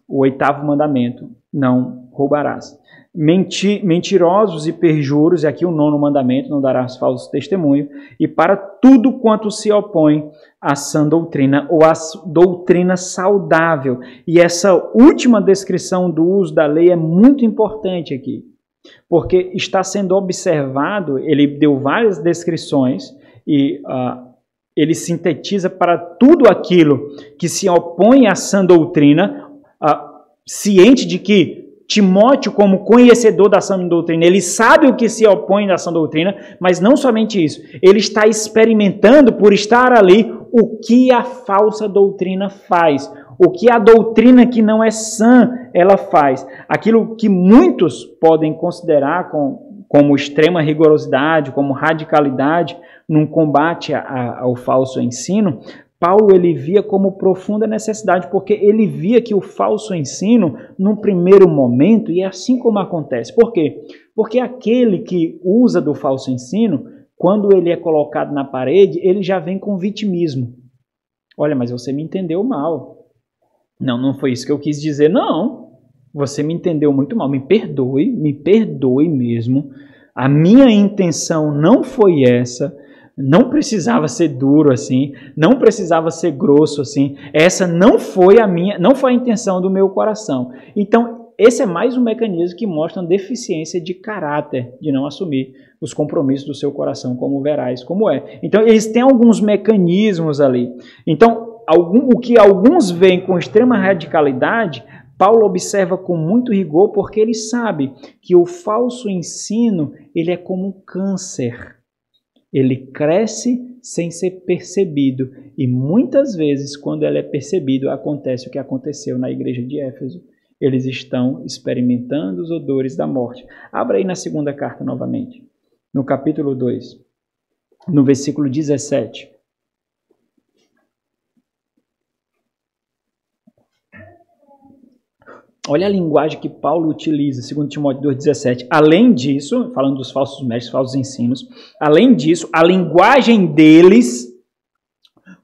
8º mandamento, não roubarás. Mentirosos e perjuros, e aqui o 9º mandamento, não darás falso testemunho, e para tudo quanto se opõe à sã doutrina, ou à doutrina saudável. E essa última descrição do uso da lei é muito importante aqui, porque está sendo observado, ele deu várias descrições, e ele sintetiza para tudo aquilo que se opõe à sã doutrina, ciente de que Timóteo, como conhecedor da sã doutrina, ele sabe o que se opõe à sã doutrina, mas não somente isso, ele está experimentando, por estar ali, o que a falsa doutrina faz, o que a doutrina que não é sã, ela faz. Aquilo que muitos podem considerar como extrema rigorosidade, como radicalidade, num combate ao falso ensino, Paulo ele via como profunda necessidade, porque ele via que o falso ensino, num primeiro momento, e é assim como acontece. Por quê? Porque aquele que usa do falso ensino, quando ele é colocado na parede, ele já vem com vitimismo. Olha, mas você me entendeu mal. Não foi isso que eu quis dizer. Não, você me entendeu muito mal. Me perdoe mesmo. A minha intenção não foi essa. Não precisava ser duro assim, não precisava ser grosso assim. Essa não foi a intenção do meu coração. Então, esse é mais um mecanismo que mostra uma deficiência de caráter, de não assumir os compromissos do seu coração, como verás, como é. Então, eles têm alguns mecanismos ali. Então, o que alguns veem com extrema radicalidade, Paulo observa com muito rigor, porque ele sabe que o falso ensino, ele é como um câncer. Ele cresce sem ser percebido. E muitas vezes, quando ele é percebido, acontece o que aconteceu na igreja de Éfeso. Eles estão experimentando os odores da morte. Abra aí na segunda carta novamente, no capítulo 2, no versículo 17. Olha a linguagem que Paulo utiliza, 2 Timóteo 2,17. Além disso, falando dos falsos mestres, falsos ensinos, além disso, a linguagem deles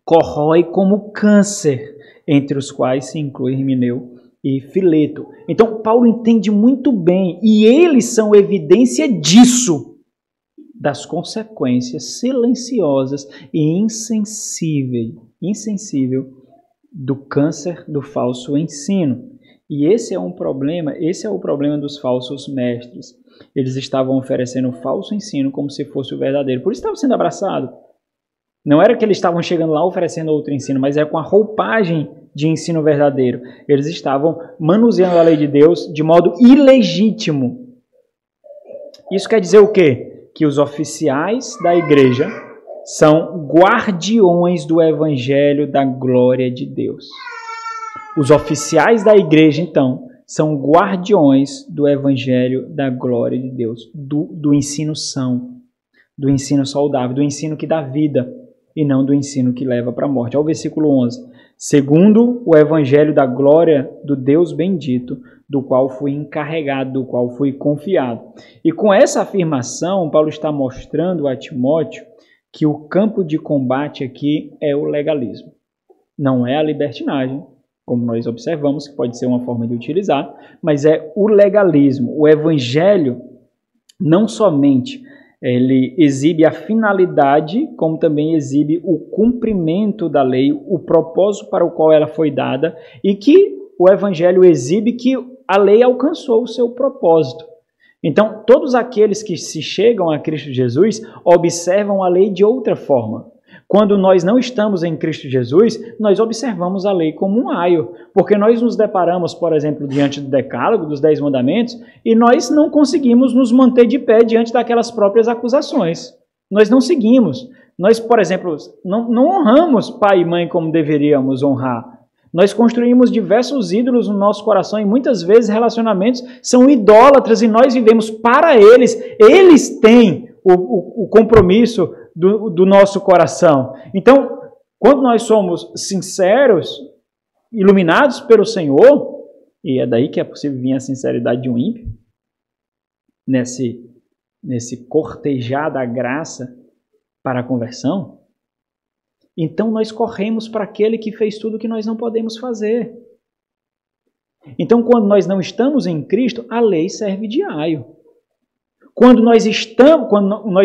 corrói como câncer, entre os quais se inclui Himeneu e Fileto. Então, Paulo entende muito bem, e eles são evidência disso, das consequências silenciosas e insensível do câncer do falso ensino. E esse é o problema dos falsos mestres. Eles estavam oferecendo o falso ensino como se fosse o verdadeiro. Por isso estavam sendo abraçados. Não era que eles estavam chegando lá oferecendo outro ensino, mas era com a roupagem de ensino verdadeiro. Eles estavam manuseando a lei de Deus de modo ilegítimo. Isso quer dizer o quê? Que os oficiais da igreja são guardiões do evangelho da glória de Deus. Os oficiais da igreja, então, são guardiões do evangelho da glória de Deus, do ensino são, do ensino saudável, do ensino que dá vida e não do ensino que leva para a morte. Olha o versículo 11. Segundo o evangelho da glória do Deus bendito, do qual fui encarregado, do qual fui confiado. E com essa afirmação, Paulo está mostrando a Timóteo que o campo de combate aqui é o legalismo. Não é a libertinagem, como nós observamos, que pode ser uma forma de utilizar, mas é o legalismo. O evangelho não somente ele exibe a finalidade, como também exibe o cumprimento da lei, o propósito para o qual ela foi dada, e que o evangelho exibe que a lei alcançou o seu propósito. Então, todos aqueles que se chegam a Cristo Jesus observam a lei de outra forma. Quando nós não estamos em Cristo Jesus, nós observamos a lei como um aio, porque nós nos deparamos, por exemplo, diante do decálogo, dos 10 mandamentos, e nós não conseguimos nos manter de pé diante daquelas próprias acusações. Nós não seguimos. Nós, por exemplo, não honramos pai e mãe como deveríamos honrar. Nós construímos diversos ídolos no nosso coração e muitas vezes relacionamentos são idólatras e nós vivemos para eles. Eles têm o compromisso do nosso coração. Então, quando nós somos sinceros, iluminados pelo Senhor, e é daí que é possível vir a sinceridade de um ímpio, nesse cortejar da graça para a conversão, então nós corremos para aquele que fez tudo o que nós não podemos fazer. Então, quando nós não estamos em Cristo, a lei serve de aio. Quando nós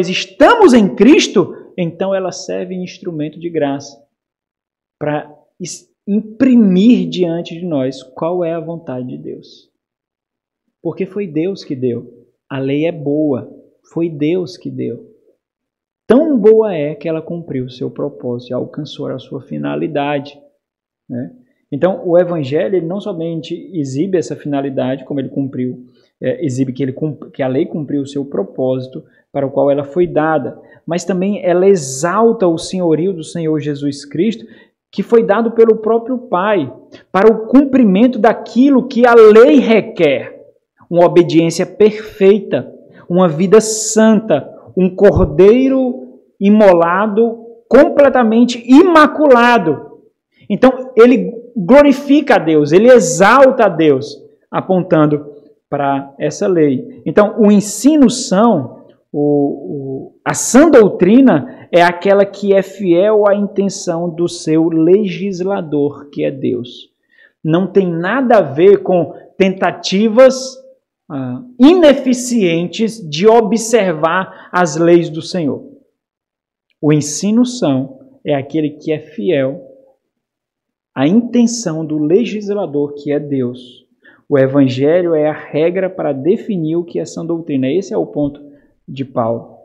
estamos em Cristo, então ela serve de instrumento de graça para imprimir diante de nós qual é a vontade de Deus. Porque foi Deus que deu. A lei é boa, foi Deus que deu. Tão boa é que ela cumpriu o seu propósito e alcançou a sua finalidade, né? Então, o Evangelho ele não somente exibe essa finalidade, como ele cumpriu, exibe que a lei cumpriu o seu propósito para o qual ela foi dada, mas também ela exalta o senhorio do Senhor Jesus Cristo, que foi dado pelo próprio Pai, para o cumprimento daquilo que a lei requer, uma obediência perfeita, uma vida santa, um cordeiro imolado, completamente imaculado. Então, ele glorifica a Deus, ele exalta a Deus, apontando para essa lei. Então, o ensino são, A sã doutrina é aquela que é fiel à intenção do seu legislador, que é Deus. Não tem nada a ver com tentativas ineficientes de observar as leis do Senhor. O ensino são é aquele que é fiel à intenção do legislador, que é Deus. O Evangelho é a regra para definir o que é sã doutrina. Esse é o ponto de Paulo.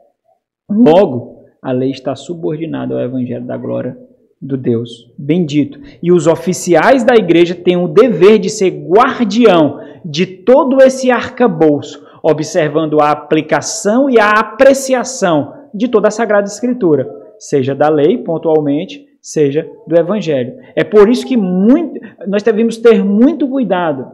Logo, a lei está subordinada ao Evangelho da glória do Deus bendito. E os oficiais da igreja têm o dever de ser guardião de todo esse arcabouço, observando a aplicação e a apreciação de toda a Sagrada Escritura, seja da lei, pontualmente, seja do Evangelho. É por isso que nós devemos ter muito cuidado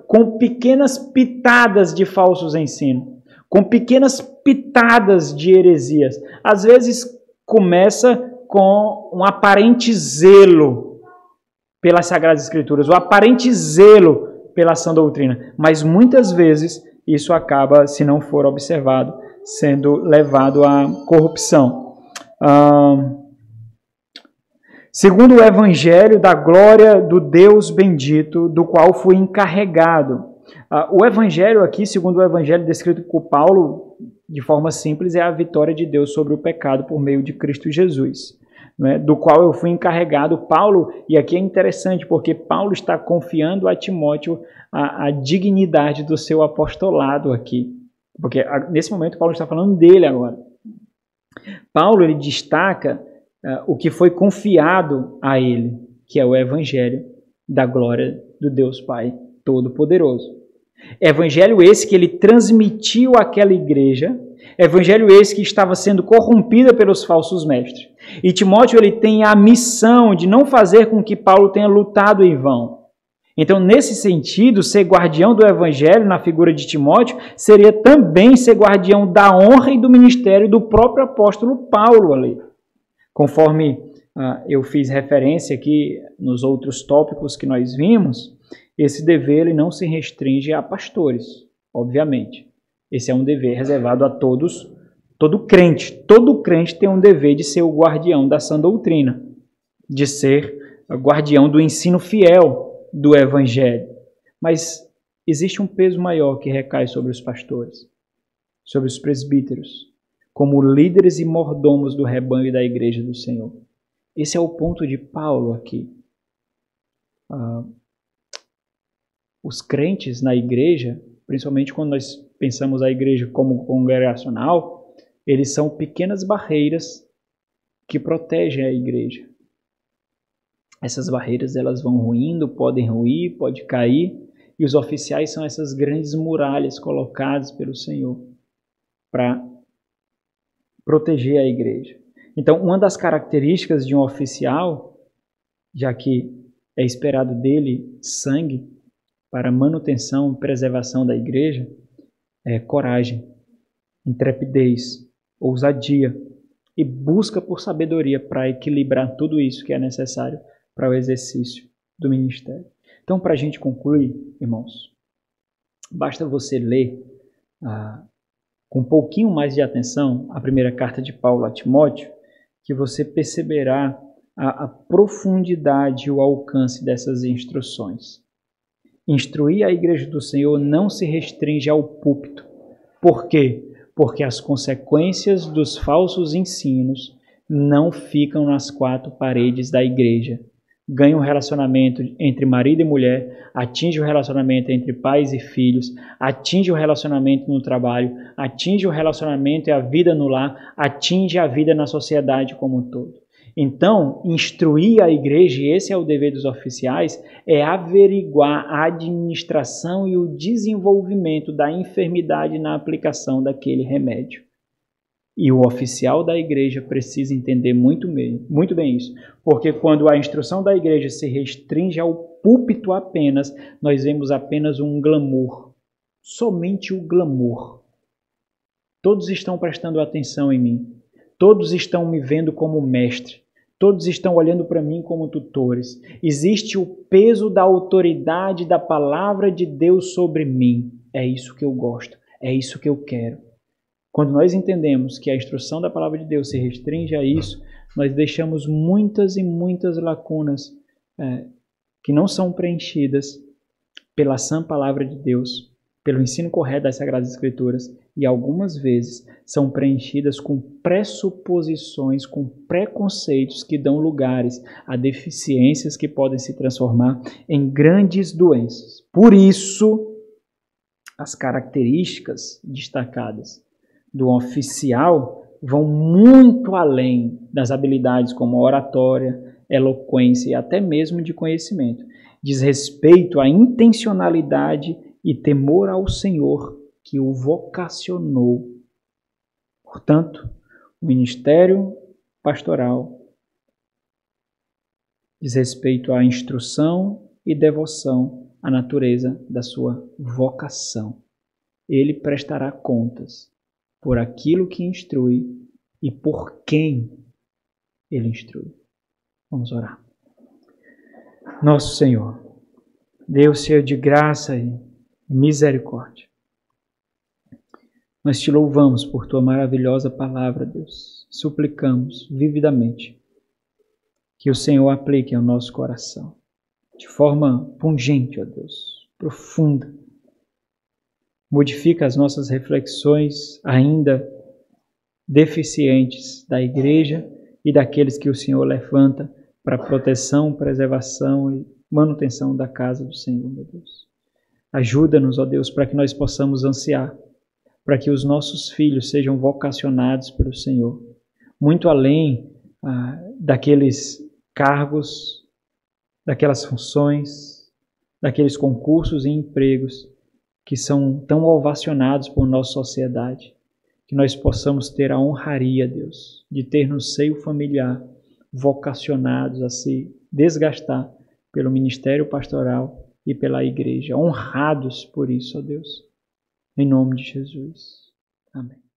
com pequenas pitadas de falsos ensinos, com pequenas pitadas de heresias. Às vezes começa com um aparente zelo pelas Sagradas Escrituras, o aparente zelo pela sã doutrina, mas muitas vezes isso acaba, se não for observado, sendo levado à corrupção. Segundo o Evangelho da glória do Deus bendito, do qual fui encarregado. O Evangelho aqui, segundo o Evangelho descrito por Paulo, de forma simples, é a vitória de Deus sobre o pecado por meio de Cristo Jesus, né, do qual eu fui encarregado. Paulo, e aqui é interessante, porque Paulo está confiando a Timóteo a dignidade do seu apostolado aqui, porque nesse momento Paulo está falando dele agora. Paulo, ele destaca o que foi confiado a ele, que é o Evangelho da glória do Deus Pai Todo-Poderoso. Evangelho esse que ele transmitiu àquela igreja, evangelho esse que estava sendo corrompida pelos falsos mestres. E Timóteo, ele tem a missão de não fazer com que Paulo tenha lutado em vão. Então, nesse sentido, ser guardião do evangelho na figura de Timóteo seria também ser guardião da honra e do ministério do próprio apóstolo Paulo ali. Conforme eu fiz referência aqui nos outros tópicos que nós vimos, esse dever ele não se restringe a pastores, obviamente. Esse é um dever reservado a todos, todo crente. Todo crente tem um dever de ser o guardião da sã doutrina, de ser o guardião do ensino fiel do Evangelho. Mas existe um peso maior que recai sobre os pastores, sobre os presbíteros, como líderes e mordomos do rebanho e da igreja do Senhor. Esse é o ponto de Paulo aqui. Os crentes na igreja, principalmente quando nós pensamos a igreja como congregacional, eles são pequenas barreiras que protegem a igreja. Essas barreiras elas vão ruindo, podem ruir, pode cair, e os oficiais são essas grandes muralhas colocadas pelo Senhor para proteger a igreja. Então, uma das características de um oficial, já que é esperado dele sangue para manutenção e preservação da igreja, é coragem, intrepidez, ousadia e busca por sabedoria para equilibrar tudo isso que é necessário para o exercício do ministério. Então, para a gente concluir, irmãos, basta você ler com um pouquinho mais de atenção a primeira carta de Paulo a Timóteo, que você perceberá a profundidade e o alcance dessas instruções. Instruir a igreja do Senhor não se restringe ao púlpito. Por quê? Porque as consequências dos falsos ensinos não ficam nas quatro paredes da igreja. Ganha um relacionamento entre marido e mulher, atinge o relacionamento entre pais e filhos, atinge o relacionamento no trabalho, atinge o relacionamento e a vida no lar, atinge a vida na sociedade como um todo. Então, instruir a igreja, e esse é o dever dos oficiais, é averiguar a administração e o desenvolvimento da enfermidade na aplicação daquele remédio. E o oficial da igreja precisa entender muito bem isso, porque quando a instrução da igreja se restringe ao púlpito apenas, nós vemos apenas um glamour, somente o glamour. Todos estão prestando atenção em mim, todos estão me vendo como mestre, todos estão olhando para mim como tutores. Existe o peso da autoridade da palavra de Deus sobre mim. É isso que eu gosto, é isso que eu quero. Quando nós entendemos que a instrução da palavra de Deus se restringe a isso, nós deixamos muitas e muitas lacunas que não são preenchidas pela sã palavra de Deus, pelo ensino correto das Sagradas Escrituras, e algumas vezes são preenchidas com pressuposições, com preconceitos que dão lugares a deficiências que podem se transformar em grandes doenças. Por isso, as características destacadas do oficial vão muito além das habilidades como oratória, eloquência e até mesmo de conhecimento. Diz respeito à intencionalidade e temor ao Senhor que o vocacionou. Portanto, o ministério pastoral diz respeito à instrução e devoção à natureza da sua vocação. Ele prestará contas por aquilo que instrui e por quem ele instrui. Vamos orar. Nosso Senhor, Deus cheio de graça e misericórdia, nós te louvamos por tua maravilhosa palavra, Deus. Suplicamos vividamente que o Senhor aplique ao nosso coração de forma pungente, ó Deus, profunda. Modifica as nossas reflexões ainda deficientes da igreja e daqueles que o Senhor levanta para proteção, preservação e manutenção da casa do Senhor, meu Deus. Ajuda-nos, ó Deus, para que nós possamos ansiar, para que os nossos filhos sejam vocacionados pelo Senhor, muito além daqueles cargos, daquelas funções, daqueles concursos e empregos que são tão ovacionados por nossa sociedade, que nós possamos ter a honraria, Deus, de ter no seio familiar vocacionados a se desgastar pelo ministério pastoral e pela igreja, honrados por isso, ó Deus. Em nome de Jesus. Amém.